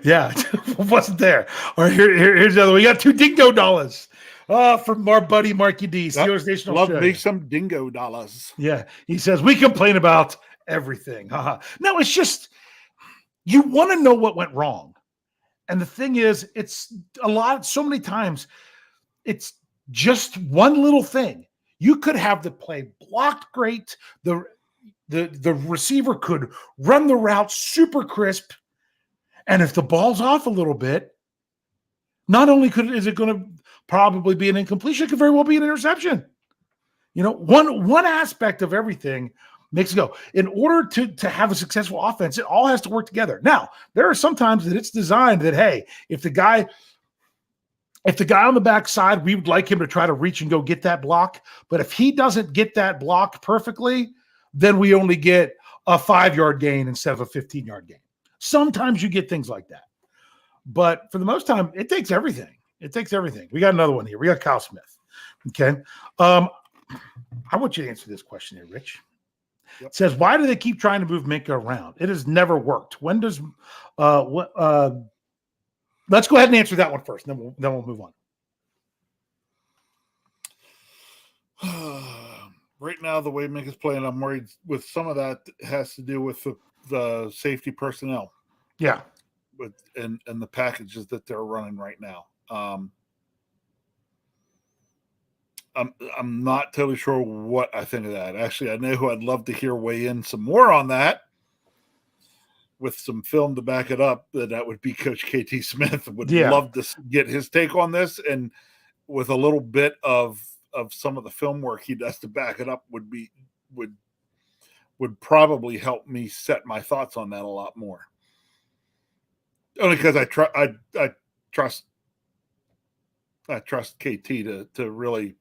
Yeah, wasn't there. All right, here's another one. We got $2 dingo dollars from our buddy Marky D. Steelers Nation
Love
Australia.
me some dingo dollars.
Yeah, he says, we complain about everything. No, it's just, you want to know what went wrong. And the thing is, it's so many times, it's just one little thing. You could have the play blocked great. The receiver could run the route super crisp. And if the ball's off a little bit, not only is it going to probably be an incompletion, it could very well be an interception. One aspect of everything makes it go. In order to have a successful offense, it all has to work together. Now, there are some times that it's designed that, hey, if the guy on the backside, we would like him to try to reach and go get that block. But if he doesn't get that block perfectly, then we only get a 5-yard gain instead of a 15-yard gain. Sometimes you get things like that. But for the most time, it takes everything. It takes everything. We got another one here. We got Kyle Smith. Okay. I want you to answer this question here, Rich. Yep. It says, why do they keep trying to move Minka around? It has never worked. When does let's go ahead and answer that one first, and then we'll move on.
Right now, the way Mick is playing, I'm worried with some of that has to do with the safety personnel
Yeah.
and the packages that they're running right now. I'm not totally sure what I think of that. Actually, I know who I'd love to hear weigh in some more on that with some film to back it up. That would be Coach KT Smith. Would love to get his take on this, and with a little bit of some of the film work he does to back it up would probably help me set my thoughts on that a lot more. Only because I trust KT to really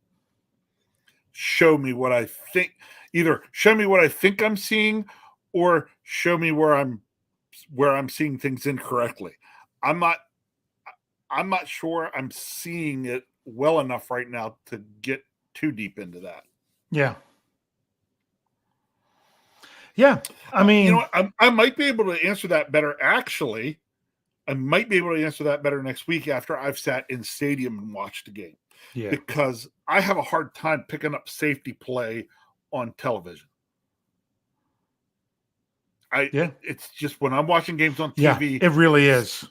show me what I think, either show me what I think I'm seeing or show me where I'm seeing things incorrectly. I'm not sure I'm seeing it well enough right now to get too deep into that.
Yeah. Yeah. I mean,
I might be able to answer that better. Actually, I might be able to answer that better next week after I've sat in stadium and watched a game.
Yeah.
Because I have a hard time picking up safety play on television. It's just when I'm watching games on TV.
Yeah, it really is.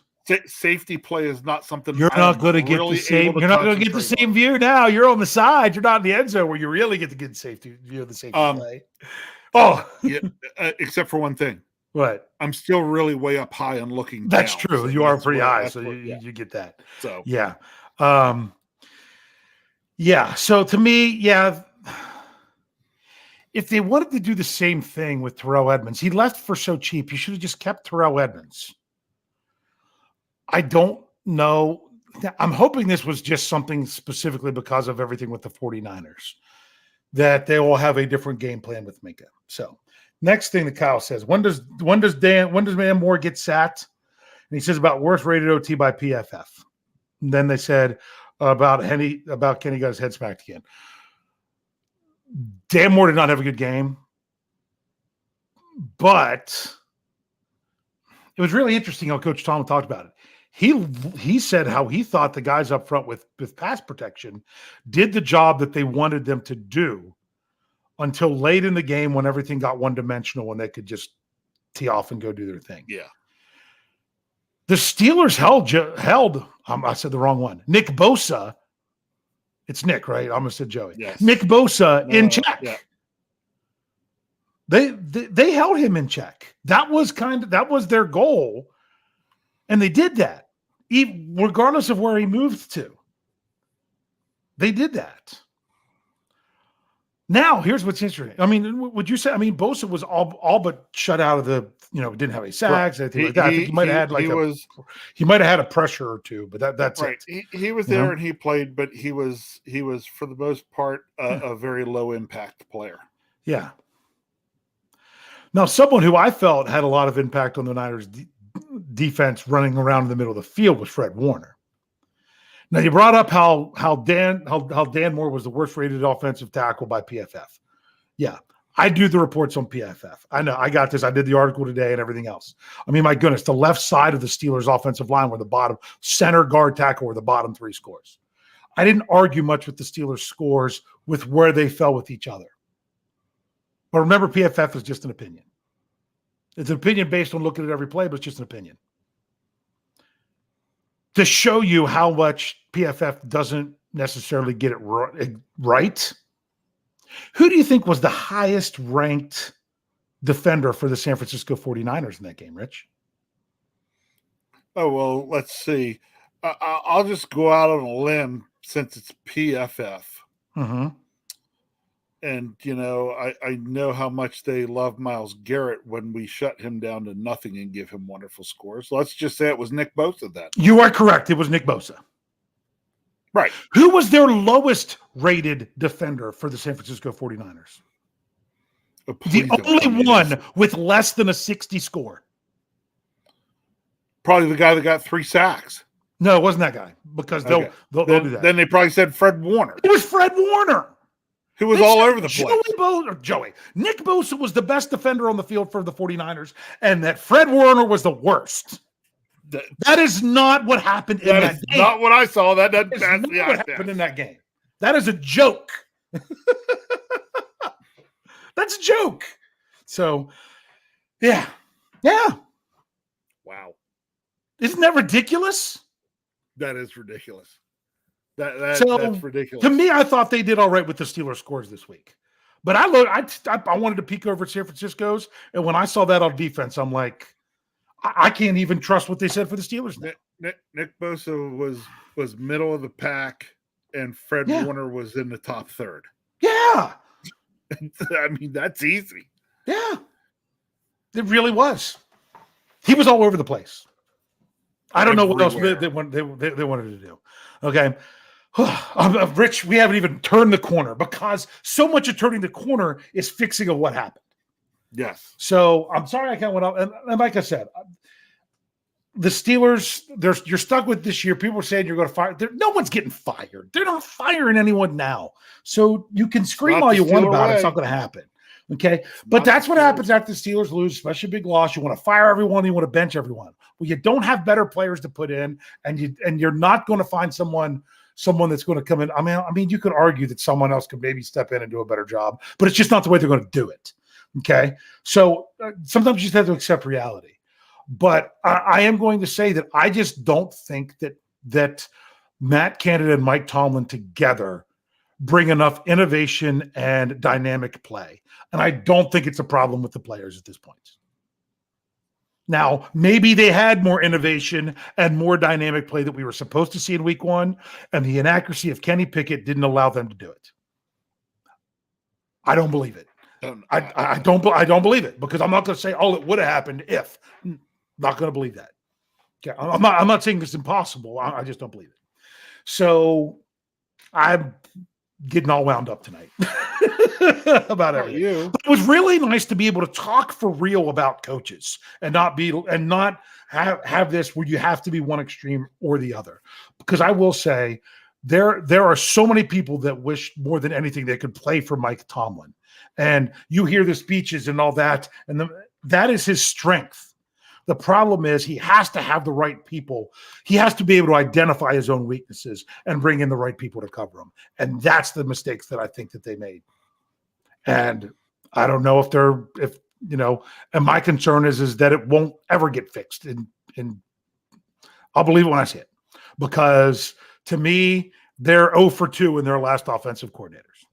Safety play is not something
you're not going to get the same. You're not going to get the same view now. You're on the side. You're not in the end zone where you really get the good safety view of the safety play. Oh,
yeah, except for one thing.
What?
I'm still really way up high and looking.
That's
down,
true.
so
you are pretty high, so you get that.
So
yeah, yeah. So to me, yeah. If they wanted to do the same thing with Terrell Edmunds, he left for so cheap. You should have just kept Terrell Edmunds. I don't know. I'm hoping this was just something specifically because of everything with the 49ers, that they will have a different game plan with Minka. So next thing that Kyle says, when does Man Moore get sacked? And he says about worst rated OT by PFF. And then they said about Kenny got his head smacked again. Dan Moore did not have a good game, but it was really interesting how Coach Tom talked about it. He said how he thought the guys up front with pass protection did the job that they wanted them to do until late in the game when everything got one-dimensional and they could just tee off and go do their thing.
Yeah.
The Steelers held I said the wrong one. Nick Bosa. It's Nick, right? I almost said Joey.
Yes.
Nick Bosa in check.
Yeah.
They held him in check. That was their goal, and they did that, regardless of where he moved to. They did that. Now, here's what's interesting. I mean, would you say? I mean, Bosa was all but shut out of the. Didn't have any sacks, anything like that. I think he might have had he might have had a pressure or two, but that's
right.
it.
He was there and he played, but he was for the most part a very low impact player.
Yeah. Now, someone who I felt had a lot of impact on the Niners defense running around in the middle of the field was Fred Warner. Now, you brought up how Dan Moore was the worst rated offensive tackle by PFF. Yeah, I do the reports on PFF. I know, I got this. I did the article today and everything else. I mean, my goodness, the left side of the Steelers' offensive line were the bottom, center, guard, tackle were the bottom three scores. I didn't argue much with the Steelers' scores with where they fell with each other. But remember, PFF is just an opinion. It's an opinion based on looking at every play, but it's just an opinion. To show you how much PFF doesn't necessarily get it right, who do you think was the highest ranked defender for the San Francisco 49ers in that game, Rich?
Oh, well, let's see. I'll just go out on a limb since it's PFF.
Mm-hmm.
And, I know how much they love Myles Garrett when we shut him down to nothing and give him wonderful scores. So let's just say it was Nick Bosa then.
You are correct. It was Nick Bosa.
Right.
Who was their lowest rated defender for the San Francisco 49ers? The only one with less than a 60 score.
Probably the guy that got 3 sacks.
No, it wasn't that guy because they'll do that.
Then they probably said Fred Warner.
It was Fred Warner.
Who was all over the place.
Joey. Nick Bosa was the best defender on the field for the 49ers, and that Fred Warner was the worst. That is not what happened in that game.
Not what I saw. That doesn't
what happened in that game. That is a joke. That's a joke. So, yeah.
Wow.
Isn't that ridiculous?
That is ridiculous.
So
That's ridiculous.
to me, I thought they did all right with the Steelers scores this week. But I wanted to peek over at San Francisco's, and when I saw that on defense, I'm like, I can't even trust what they said for the Steelers now.
Nick Bosa was middle of the pack, and Fred Warner was in the top third.
Yeah.
I mean, that's easy.
Yeah. It really was. He was all over the place. I don't know what else they wanted to do. Okay. Rich, we haven't even turned the corner because so much of turning the corner is fixing of what happened.
Yes.
So I'm sorry I can't went up. And like I said, the Steelers, you're stuck with this year. People are saying you're going to fire. No one's getting fired. They're not firing anyone now. So you can scream all you want about it. It's not going to happen. Okay. But that's what happens after the Steelers lose, especially a big loss. You want to fire everyone. You want to bench everyone. Well, you don't have better players to put in, and you're not going to find someone that's going to come in. I mean, you could argue that someone else could maybe step in and do a better job, but it's just not the way they're going to do it. Okay. So sometimes you just have to accept reality. But I am going to say that I just don't think that Matt Canada and Mike Tomlin together bring enough innovation and dynamic play. And I don't think it's a problem with the players at this point. Now, maybe they had more innovation and more dynamic play that we were supposed to see in week one, and the inaccuracy of Kenny Pickett didn't allow them to do it. I don't believe it. I don't believe it because I'm not going to say, oh, it would have happened if. Not going to believe that. Okay, I'm not saying it's impossible. I just don't believe it. So I'm getting all wound up tonight about everything. But it was really nice to be able to talk for real about coaches and not have this where you have to be one extreme or the other. Because I will say there are so many people that wish more than anything they could play for Mike Tomlin. And you hear the speeches and all that, and that is his strength. The problem is he has to have the right people. He has to be able to identify his own weaknesses and bring in the right people to cover them. And that's the mistakes that I think that they made. And I don't know and my concern is that it won't ever get fixed. And I'll believe it when I see it. Because to me, they're 0 for 2 in their last offensive coordinators.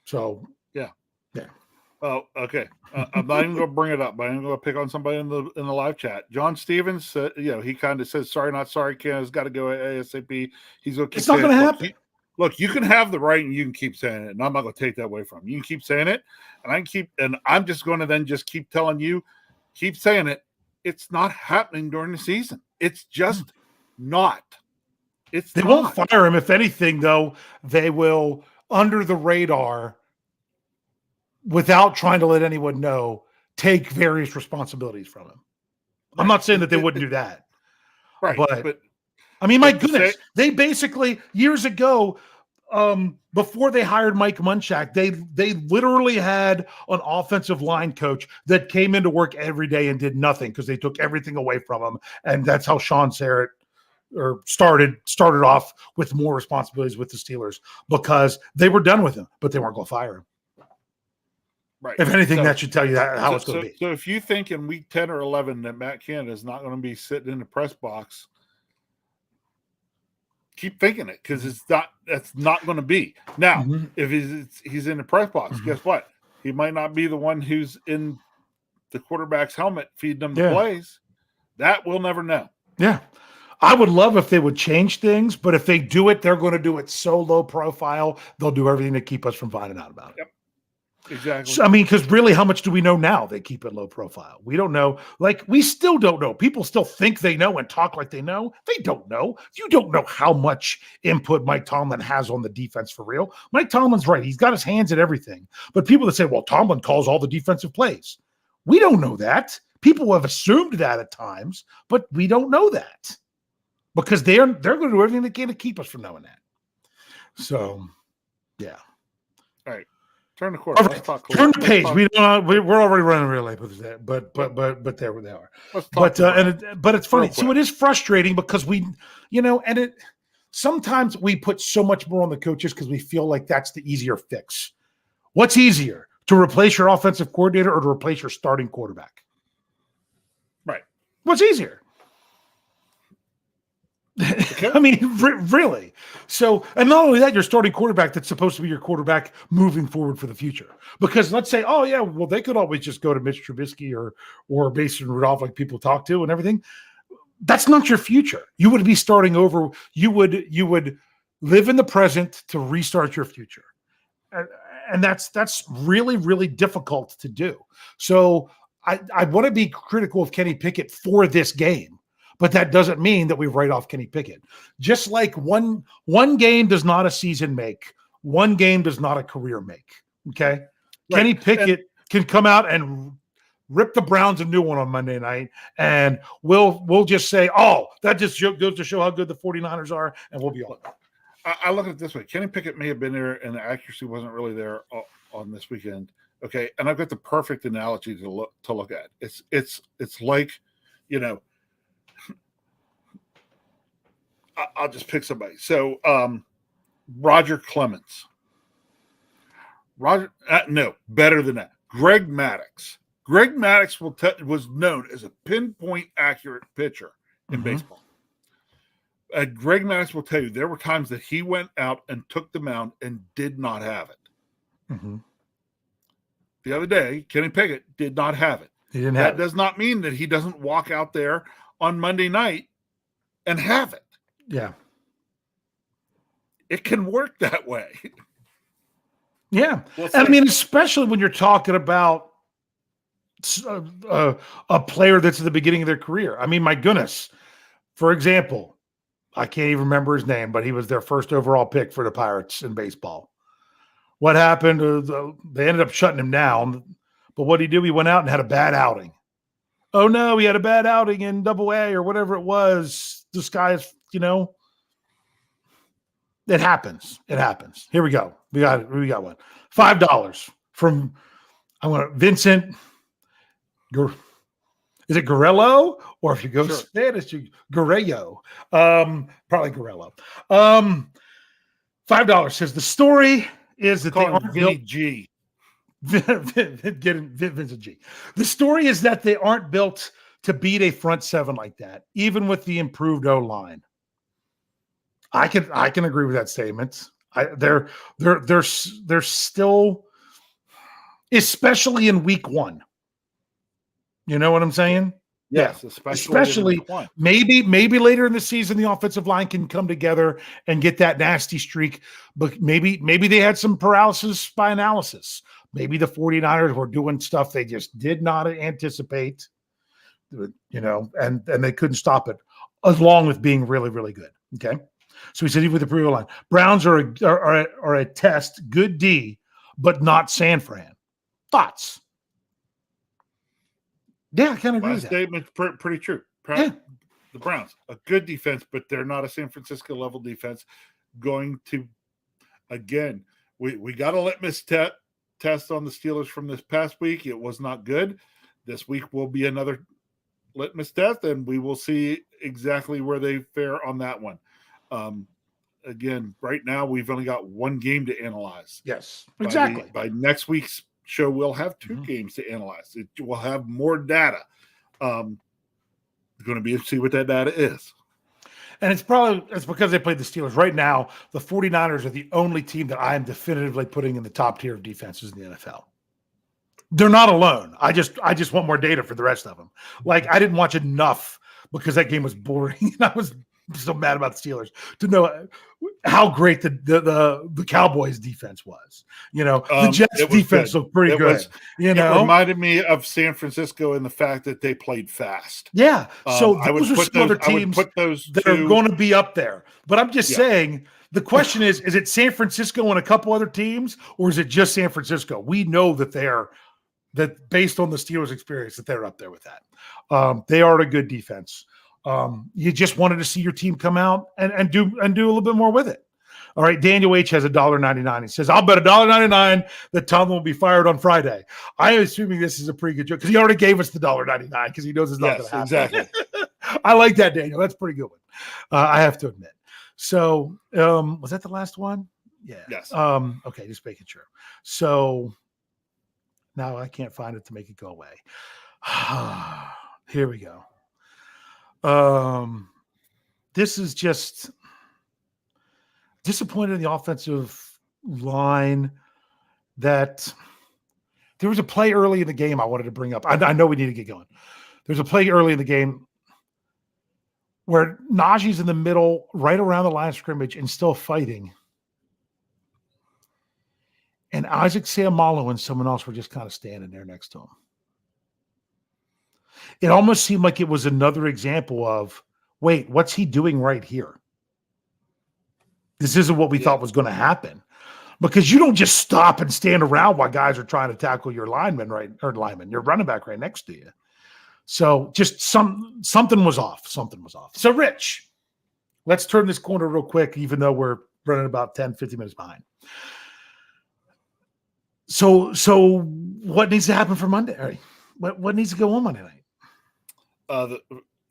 So, yeah.
Oh, okay. I'm not even going to bring it up, but I'm going to pick on somebody in the live chat. John Stevens, he kind of says, "Sorry, not sorry. Canada's got to go ASAP." He's going to keep.
It's not going to happen.
Look, you can have the right, and you can keep saying it, and I'm not going to take that away from you. You can keep saying it, and I'm just going to then just keep telling you, keep saying it. It's not happening during the season. It's just not.
They won't fire him. If anything, though, they will under the radar, without trying to let anyone know, take various responsibilities from him. Right. I'm not saying that they wouldn't do that.
Right.
But I mean, my goodness, they basically, years ago, before they hired Mike Munchak, they literally had an offensive line coach that came into work every day and did nothing because they took everything away from him. And that's how Sean Sarrett started off with more responsibilities with the Steelers because they were done with him, but they weren't going to fire him.
Right.
If anything, that should tell you how it's going to be.
So if you think in week 10 or 11 that Matt Canada is not going to be sitting in the press box, keep thinking it because that's not going to be. Now, if he's in the press box, guess what? He might not be the one who's in the quarterback's helmet feeding them the plays. That we'll never know.
Yeah. I would love if they would change things, but if they do it, they're going to do it so low profile, they'll do everything to keep us from finding out about it.
Yep. Exactly.
So, I mean, because really, how much do we know now? They keep it low profile. We don't know. Like, we still don't know. People still think they know and talk like they know. They don't know. You don't know how much input Mike Tomlin has on the defense for real. Mike Tomlin's right. He's got his hands at everything. But people that say, well, Tomlin calls all the defensive plays. We don't know that. People have assumed that at times, but we don't know that because they're going to do everything they can to keep us from knowing that. So, yeah.
All right. Turn the corner.
Turn the page. We're already running real late with that, but there they are. But it's funny. So it is frustrating because sometimes we put so much more on the coaches because we feel like that's the easier fix. What's easier, to replace your offensive coordinator or to replace your starting quarterback?
Right.
What's easier? I mean, really. So, and not only that, your starting quarterback that's supposed to be your quarterback moving forward for the future. Because let's say, oh yeah, well they could always just go to Mitch Trubisky or Mason Rudolph, like people talk to and everything. That's not your future. You would be starting over. You would live in the present to restart your future, and that's really really difficult to do. So I want to be critical of Kenny Pickett for this game. But that doesn't mean that we write off Kenny Pickett. Just like one game does not a season make, one game does not a career make. Okay, right. Kenny Pickett can come out and rip the Browns a new one on Monday night, and we'll just say, "Oh, that just goes to show how good the 49ers are," and we'll be all.
I look at it this way: Kenny Pickett may have been there, and the accuracy wasn't really there on this weekend. Okay, and I've got the perfect analogy to look at. It's like, you know. I'll just pick somebody. So, Roger Clemens. No, better than that. Greg Maddux. Greg Maddux was known as a pinpoint accurate pitcher in baseball. Greg Maddux will tell you there were times that he went out and took the mound and did not have it.
Mm-hmm.
The other day, Kenny Pickett did not have it.
He didn't have it.
That does not mean that he doesn't walk out there on Monday night and have it.
Yeah.
It can work that way.
Yeah. I mean, especially when you're talking about a player that's at the beginning of their career. I mean, my goodness. For example, I can't even remember his name, but he was their first overall pick for the Pirates in baseball. What happened? They ended up shutting him down. But what did he do? He went out and had a bad outing. Oh, no, he had a bad outing in Double-A or whatever it was. This guy's, it happens. It happens. Here we go. We got one. $5 from Vincent. Is it Guerrero? Or if you go Spanish, Guerrero. Probably Guerrero. $5 says the story is that they aren't built.
G.
Vincent G. The story is that they aren't built to beat a front seven like that, even with the improved O-line. I can agree with that statement. They're still, especially in week one. You know what I'm saying?
Yes,
especially maybe later in the season the offensive line can come together and get that nasty streak. But maybe they had some paralysis by analysis. Maybe the 49ers were doing stuff they just did not anticipate. And they couldn't stop it, along with being really, really good. Okay. So he said, even with the pre line, Browns are a test, good D, but not San Fran. Thoughts? Yeah, I kind of agree with that.
Statement's pretty true. The Browns, a good defense, but they're not a San Francisco level defense. Going to, again, we got a litmus test on the Steelers from this past week. It was not good. This week will be another litmus test, and we will see exactly where they fare on that one. Again, right now we've only got one game to analyze.
Yes, exactly.
By next week's show, we'll have two games to analyze. We'll have more data. Going to be see what that data is.
And it's because they played the Steelers. Right now, the 49ers are the only team that I am definitively putting in the top tier of defenses in the NFL. They're not alone. I just want more data for the rest of them. Like, I didn't watch enough because that game was boring. And I was so mad about the Steelers to know how great the Cowboys defense was. The Jets defense looked pretty good. It
reminded me of San Francisco in the fact that they played fast.
Yeah. So those are some other teams that are going to be up there. But I'm just saying, the question is it San Francisco and a couple other teams, or is it just San Francisco? We know that that based on the Steelers' experience, that they're up there with that. They are a good defense. You just wanted to see your team come out and do a little bit more with it. All right, Daniel H has $1.99. He says, "I'll bet $1.99 that Tom will be fired on Friday." I am assuming this is a pretty good joke because he already gave us the $1.99 because he knows it's not going to happen.
Exactly.
I like that, Daniel. That's a pretty good one. I have to admit. So, was that the last one? Yeah.
Yes.
Okay, just making sure. So now I can't find it to make it go away. Here we go. This is just disappointed in the offensive line that there was a play early in the game I wanted to bring up. I know we need to get going. There's a play early in the game where Najee's in the middle, right around the line of scrimmage, and still fighting. And Isaac Seumalo and someone else were just kind of standing there next to him. It almost seemed like it was another example of, wait, what's he doing right here? This isn't what we thought was going to happen. Because you don't just stop and stand around while guys are trying to tackle your your running back right next to you. So just something was off. Something was off. So, Rich, let's turn this corner real quick, even though we're running about 10, 15 minutes behind. So what needs to happen for Monday? What needs to go on Monday night?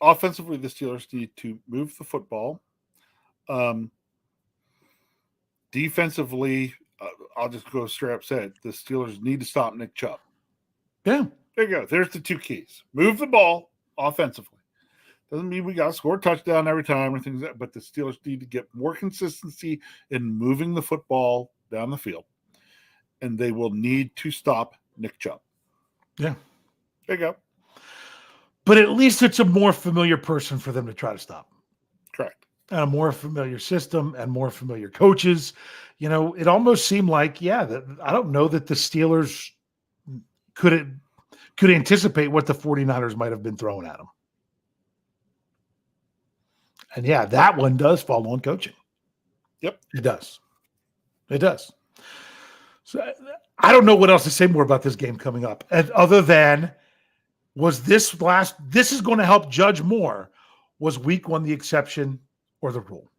Offensively, the Steelers need to move the football. Defensively, I'll just go straight up say it. The Steelers need to stop Nick Chubb.
Yeah.
There you go. There's the two keys. Move the ball offensively. Doesn't mean we got to score a touchdown every time or things like that, but the Steelers need to get more consistency in moving the football down the field. And they will need to stop Nick Chubb.
Yeah.
There you go.
But at least it's a more familiar person for them to try to stop.
Correct.
And a more familiar system and more familiar coaches. You know, it almost seemed like, I don't know that the Steelers could anticipate what the 49ers might have been throwing at them. And that one does fall on coaching.
Yep.
It does. It does. So I don't know what else to say more about this game coming up. And other than this is going to help judge more. Was week one the exception or the rule?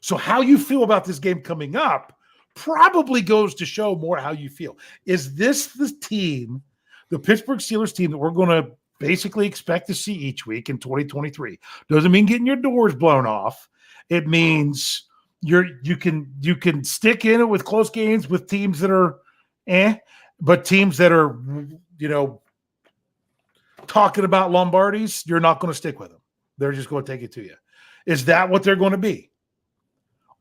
So how you feel about this game coming up probably goes to show more how you feel. Is this the team, the Pittsburgh Steelers team, that we're going to basically expect to see each week in 2023? Doesn't mean getting your doors blown off. It means you can stick in it with close games with teams that are but teams that are, talking about Lombardis, you're not going to stick with them. They're just going to take it to you. Is that what they're going to be?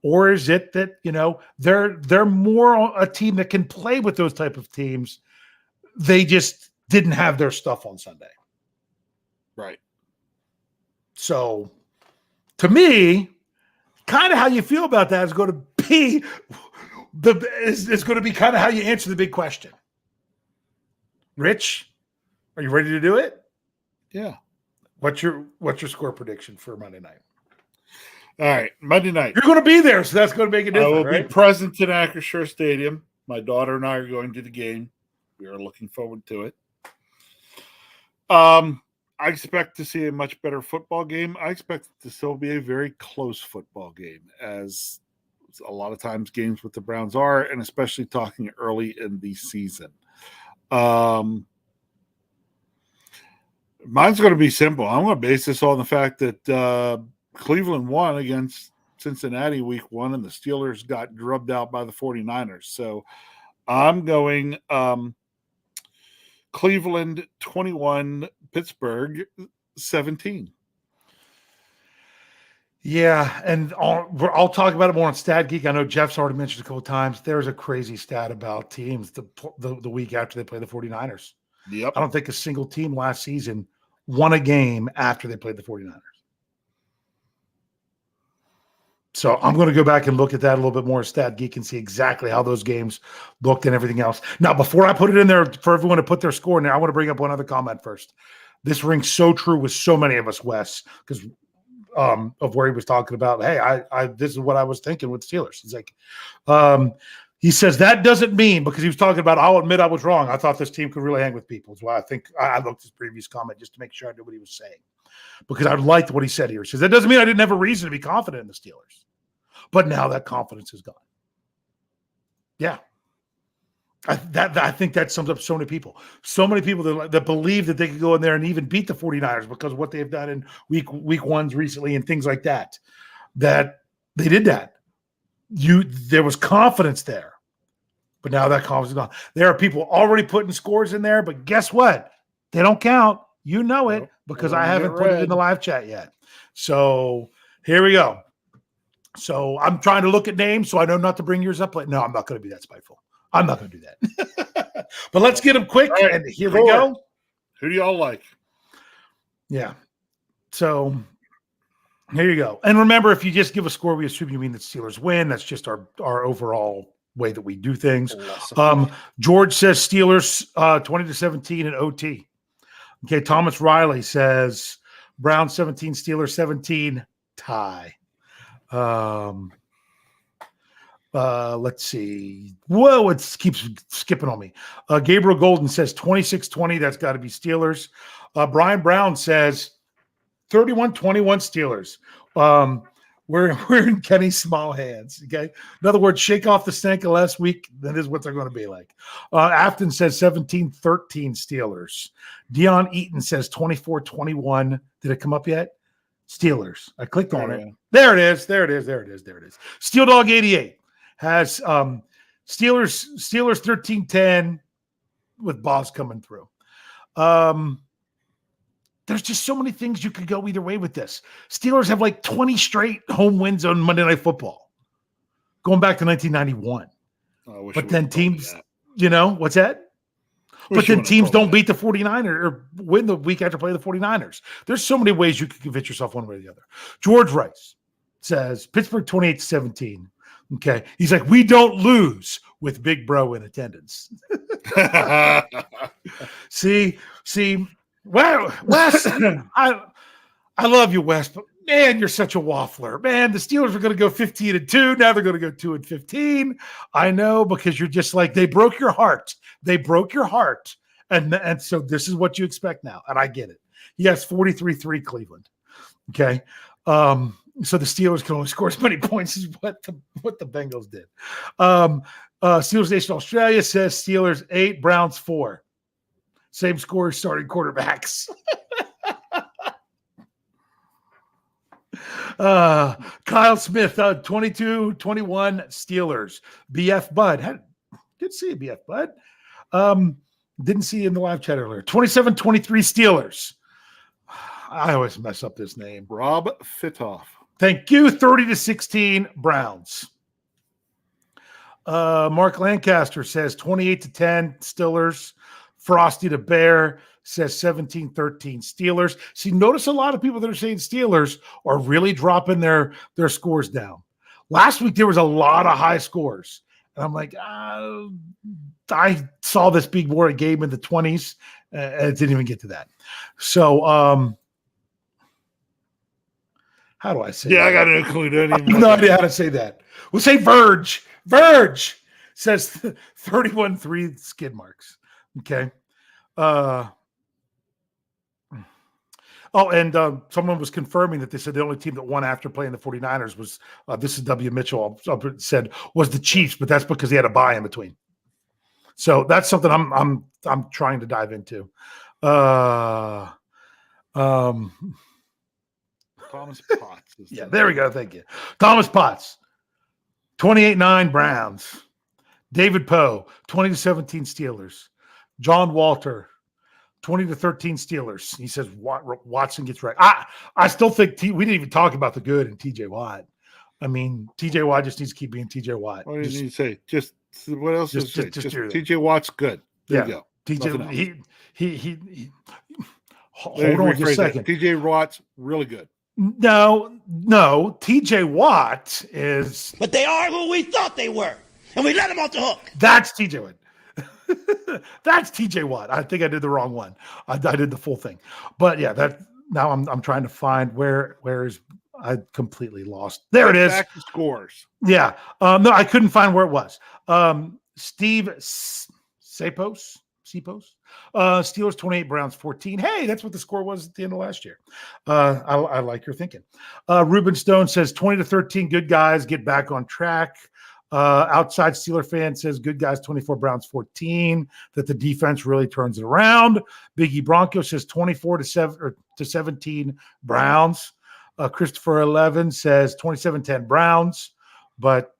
Or is it that, they're more a team that can play with those type of teams? They just didn't have their stuff on Sunday.
Right.
So to me, kind of how you feel about that is going to be is going to be kind of how you answer the big question. Rich, are you ready to do it?
Yeah.
What's your score prediction for Monday night?
All right, Monday night.
You're going to be there, so that's going to make a difference.
I will be present in Acrisure Stadium. My daughter and I are going to the game. We are looking forward to it. I expect to see a much better football game. I expect it to still be a very close football game, as a lot of times games with the Browns are, and especially talking early in the season. Mine's going to be simple. I'm going to base this on the fact that Cleveland won against Cincinnati week 1, and the Steelers got drubbed out by the 49ers. So I'm going Cleveland 21, Pittsburgh 17.
Yeah, and I'll talk about it more on Stat Geek. I know Jeff's already mentioned a couple of times. There's a crazy stat about teams the week after they play the 49ers.
Yep.
I don't think a single team last season won a game after they played the 49ers. So I'm going to go back and look at that a little bit more, Stat Geek, and see exactly how those games looked and everything else. Now, before I put it in there for everyone to put their score in there, I want to bring up one other comment first. This rings so true with so many of us, Wes, because of where he was talking about, hey, I this is what I was thinking with Steelers. He's like, he says that doesn't mean, because he was talking about, I'll admit I was wrong. I thought this team could really hang with people. That's why I think I looked at his previous comment just to make sure I knew what he was saying, because I liked what he said here. He says that doesn't mean I didn't have a reason to be confident in the Steelers, but now that confidence is gone. Yeah. I think that sums up so many people. So many people that believe that they could go in there and even beat the 49ers because of what they've done in week ones recently and things like that, that they did that. there was confidence there, but now that confidence is gone. There are people already putting scores in there, but guess what? They don't count. You know it because I haven't put it in the live chat yet. So here we go. So I'm trying to look at names so I know not to bring yours up. No, I'm not going to be that spiteful. I'm not going to do that. But let's get them quick. Right, and here we go.
Who do y'all like?
Yeah. So here you go. And remember, if you just give a score, we assume you mean the Steelers win. That's just our overall way that we do things. George says Steelers 20-17 in OT. Okay. Thomas Riley says Browns 17, Steelers 17, tie. Let's see. Whoa, it keeps skipping on me. Gabriel Golden says 26-20. That's got to be Steelers. Brian Brown says 31-21 Steelers. We're in Kenny's small hands. Okay. In other words, shake off the stank of last week. That is what they're going to be like. Afton says 17-13 Steelers. Dion Eaton says 24-21. Did it come up yet? Steelers. I clicked on it. There it is. Steel Dog 88 has Steelers 13-10 with Boss coming through. There's just so many things you could go either way with this. Steelers have like 20 straight home wins on Monday Night Football, going back to 1991. But then teams, what's that? But then teams don't beat the 49ers or win the week after play the 49ers. There's so many ways you can convince yourself one way or the other. George Rice says Pittsburgh 28-17. Okay. He's like, we don't lose with Big Bro in attendance. See, well, Wes, I love you, Wes, but man, you're such a waffler. Man, the Steelers are going to go 15-2. Now they're going to go 2-15. I know, because you're just like, they broke your heart. And so this is what you expect now. And I get it. Yes, 43-3 Cleveland. Okay. So the Steelers can only score as many points as what the Bengals did. Steelers Nation Australia says Steelers 8, Browns 4. Same score as starting quarterbacks. Kyle Smith, 22-21 Steelers. BF Bud. Good to see you, BF Bud. Didn't see you in the live chat earlier. 27-23 Steelers. I always mess up this name.
Rob Fitoff.
Thank you. 30-16 Browns. Mark Lancaster says 28-10 Steelers. Frosty the Bear says 17-13 Steelers. See, notice a lot of people that are saying Steelers are really dropping their scores down. Last week, there was a lot of high scores. And I'm like, I saw this big boy game in the 20s. And it didn't even get to that. So, how do I say that?
I got to include it.
I have no idea how to say that. We'll say Verge. Verge says 31-3 skid marks. Okay. Someone was confirming that they said the only team that won after playing the 49ers was, this is W. Mitchell said, was the Chiefs, but that's because he had a bye in between. So that's something I'm trying to dive into.
Thomas Potts.
Yeah, there we go. Thank you. Thomas Potts, 28-9 Browns. David Poe, 20-17 Steelers. John Walter, 20-13 Steelers. He says Watson gets right. I still think we didn't even talk about the good in TJ Watt. I mean, TJ Watt just needs to keep being TJ Watt.
What do you need to say? Just what else? Just
TJ
Watt's good. There you go.
TJ, he hold on just a second.
TJ Watt's really good.
No, TJ Watt is.
But they are who we thought they were, and we let them off the hook.
That's TJ Watt. That's TJ Watt. I think I did the wrong one. I did the full thing, but yeah, that now I'm trying to find where is I completely lost. There it is.
Back to scores.
Yeah. No, I couldn't find where it was. Steve Cepos. Steelers 28, Browns 14. Hey, that's what the score was at the end of last year. I like your thinking. Ruben Stone says 20-13. Good guys get back on track. Outside Steeler fan says good guys 24, Browns 14, that the defense really turns it around. Biggie Bronco says 24-17 Browns. Christopher 11 says 27-10 Browns, but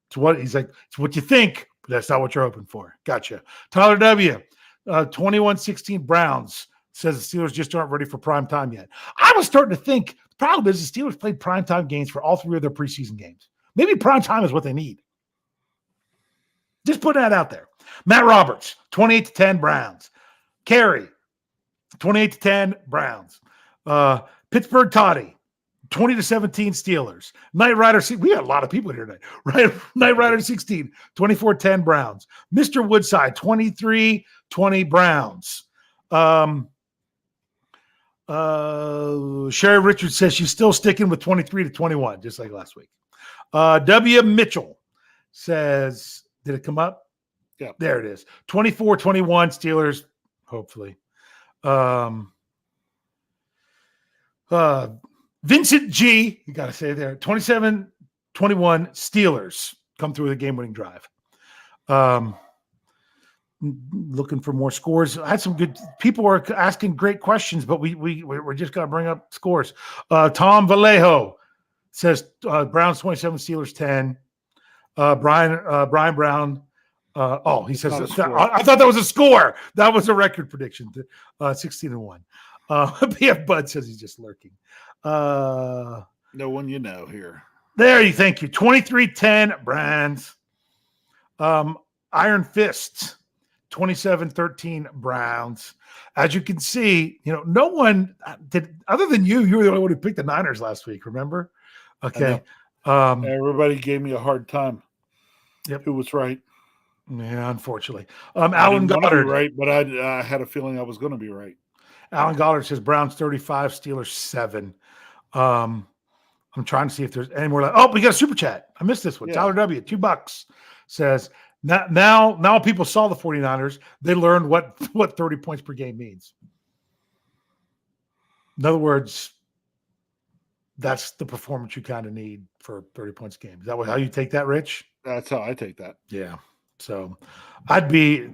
It's what he's like. It's what you think, but that's not what you're hoping for. Gotcha. Tyler W. 21-16 Browns says the Steelers just aren't ready for prime time yet. I was starting to think the problem is the Steelers played primetime games for all 3 of their preseason games. Maybe prime time is what they need. Just put that out there. Matt Roberts, 28-10 Browns. Carey, 28-10 Browns. Pittsburgh Toddy, 20-17 Steelers. Knight Rider, we got a lot of people here tonight. Right? Knight Rider 16, 24-10 Browns. Mr. Woodside, 23-20 Browns. Sherry Richards says she's still sticking with 23-21, just like last week. W. Mitchell says, did it come up?
Yeah.
There it is. 24-21 Steelers, hopefully. Vincent G, you got to say it there, 27-21 Steelers come through the game-winning drive. Looking for more scores. I had some good people are asking great questions, but we're just going to bring up scores. Tom Vallejo says Browns 27, Steelers 10. Brian Brown. He says I thought that was a score. That was a record prediction. 16-1. BF Bud says he's just lurking.
No one you know here.
Thank you. 23-10 Brands. Iron Fists, 27-13 Browns. As you can see, no one did other than you. You were the only one who picked the Niners last week. Remember? Okay.
Everybody gave me a hard time.
Yep.
Who was right?
Yeah, unfortunately. Alan Goddard.
Right, but I had a feeling I was going to be right.
Alan Goddard says Browns 35, Steelers 7. I'm trying to see if there's any more. We got a super chat. I missed this one. Yeah. Tyler W. $2 says now people saw the 49ers. They learned what 30 points per game means. In other words, that's the performance you kind of need for 30 points a game. Is that how you take that, Rich?
That's how I take that.
Yeah. So I'd be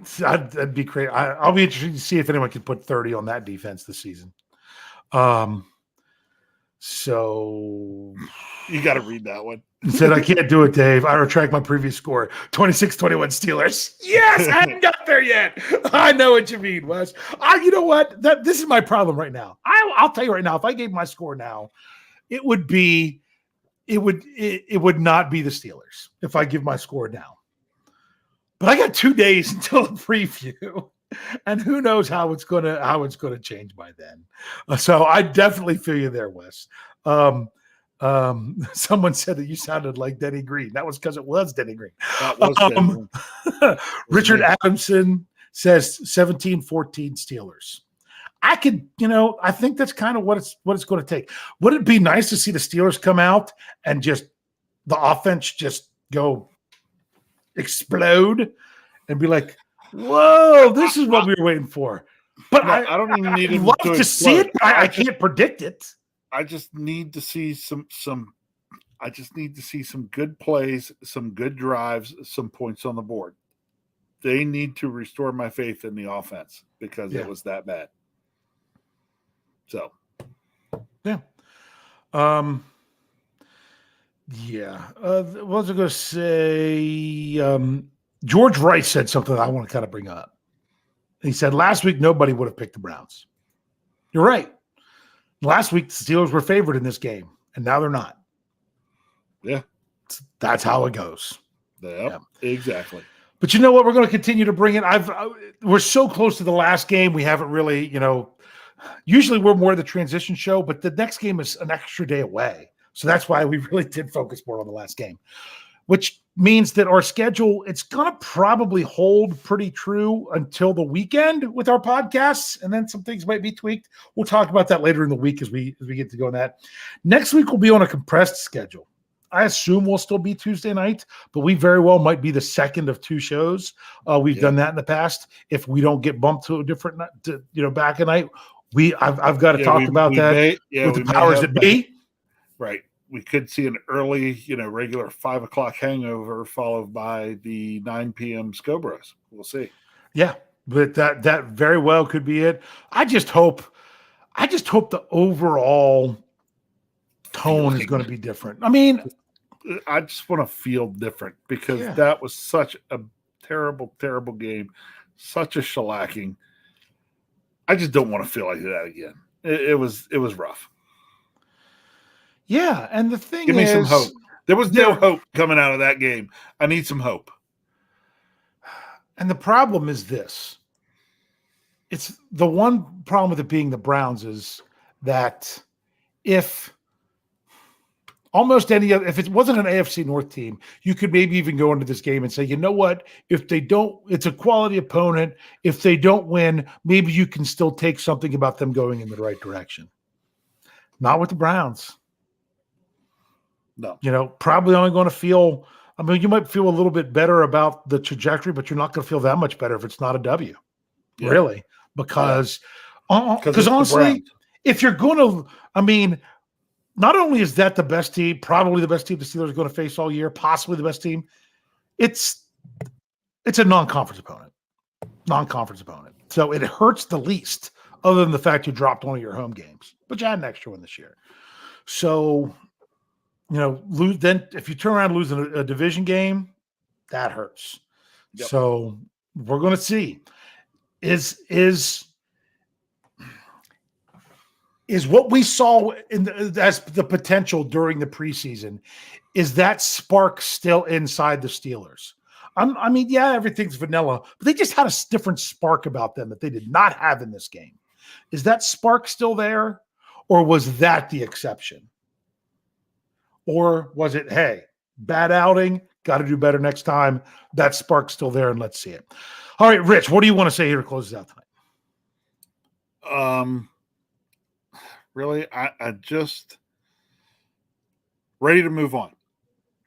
crazy. I'll be interested to see if anyone can put 30 on that defense this season. So
you got to read that one.
He said, I can't do it, Dave. I retract my previous score. 26-21 Steelers. Yes, I haven't got there yet. I know what you mean, Wes. You know what? This is my problem right now. I'll tell you right now, if I gave my score now, it would not be the Steelers if I give my score now. But I got 2 days until the preview, and who knows how it's gonna change by then. So I definitely feel you there, Wes. Someone said that you sounded like Denny Green. That was because it was Denny Green.
That was
Richard Adamson says 17-14 Steelers. I could, I think that's kind of what it's going to take. Would it be nice to see the Steelers come out and just the offense just go explode and be like, whoa, this is what we were waiting for. But
I don't even need
I'd love to see it. I can't predict it.
I just need to see some good plays, some good drives, some points on the board. They need to restore my faith in the offense because it was that bad. So,
yeah. What was I going to say? George Rice said something I want to kind of bring up. He said last week nobody would have picked the Browns. You're right. Last week the Steelers were favored in this game, and now they're not.
Yeah.
That's how it goes.
Yep, exactly.
But you know what? We're going to continue to bring it. We're so close to the last game. We haven't really, usually we're more the transition show, but the next game is an extra day away. So that's why we really did focus more on the last game, which means that our schedule, it's going to probably hold pretty true until the weekend with our podcasts. And then some things might be tweaked. We'll talk about that later in the week as we get to go on that. Next week, we'll be on a compressed schedule. I assume we'll still be Tuesday night, but we very well might be the second of 2 shows. We've done that in the past. If we don't get bumped to a different, back a night, I've got to talk about that with the powers that be.
Right. We could see an early, regular 5 o'clock hangover followed by the 9 p.m. Scho Bros. We'll see.
Yeah, but that very well could be it. I just hope the overall tone is going to be different. I mean,
I just want to feel different because
Yeah.
that was such a terrible, terrible game, such a shellacking. I just don't want to feel like that again. It was rough.
Yeah, and the thing
Give me some hope. There was no
there-
hope coming out of that game. I need some hope.
And the problem is this. It's the one problem with it being the Browns is that if almost any other, if it wasn't an AFC North team, you could maybe even go into this game and say, you know what? If they don't, it's a quality opponent. If they don't win, maybe you can still take something about them going in the right direction. Not with the Browns.
No.
You know, probably only going to feel, I mean, you might feel a little bit better about the trajectory, but you're not going to feel that much better if it's not a W.
Yeah.
Really. Because
it's the
honestly,
Browns.
if you're going to, I mean, not only is that the best team, probably the best team the Steelers are going to face all year, possibly the best team, it's a non-conference opponent. So it hurts the least, other than the fact you dropped one of your home games, but you had an extra one this year. So, you know, then if you turn around and lose a division game, that hurts.
Yep.
So we're going to see. Is what we saw as the potential during the preseason, is that spark still inside the Steelers? I mean, yeah, everything's vanilla, but they just had a different spark about them that they did not have in this game. Is that spark still there, or was that the exception? Or was it, hey, bad outing, got to do better next time? That spark's still there, and let's see it. All right, Rich, what do you want to say here to close this out tonight?
Really, I just ready to move on.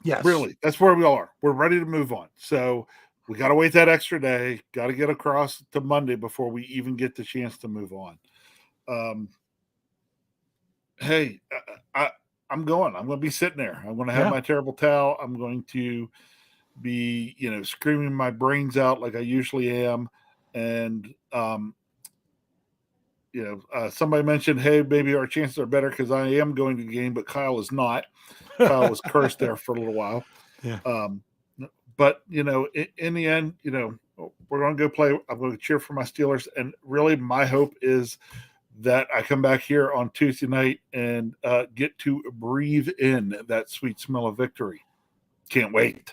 Yes.
Really, that's where we are. We're ready to move on. So we got to wait that extra day. Got to get across to Monday before we even get the chance to move on. Hey, I'm going. I'm going to be sitting there. I'm going to have my terrible towel. I'm going to be, screaming my brains out like I usually am. And, somebody mentioned, hey, maybe our chances are better because I am going to the game, but Kyle is not. Kyle was cursed there for a little while.
Yeah.
But, in the end, we're going to go play. I'm going to cheer for my Steelers. And really my hope is that I come back here on Tuesday night and get to breathe in that sweet smell of victory. Can't wait.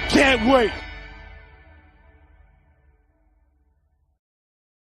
Can't wait.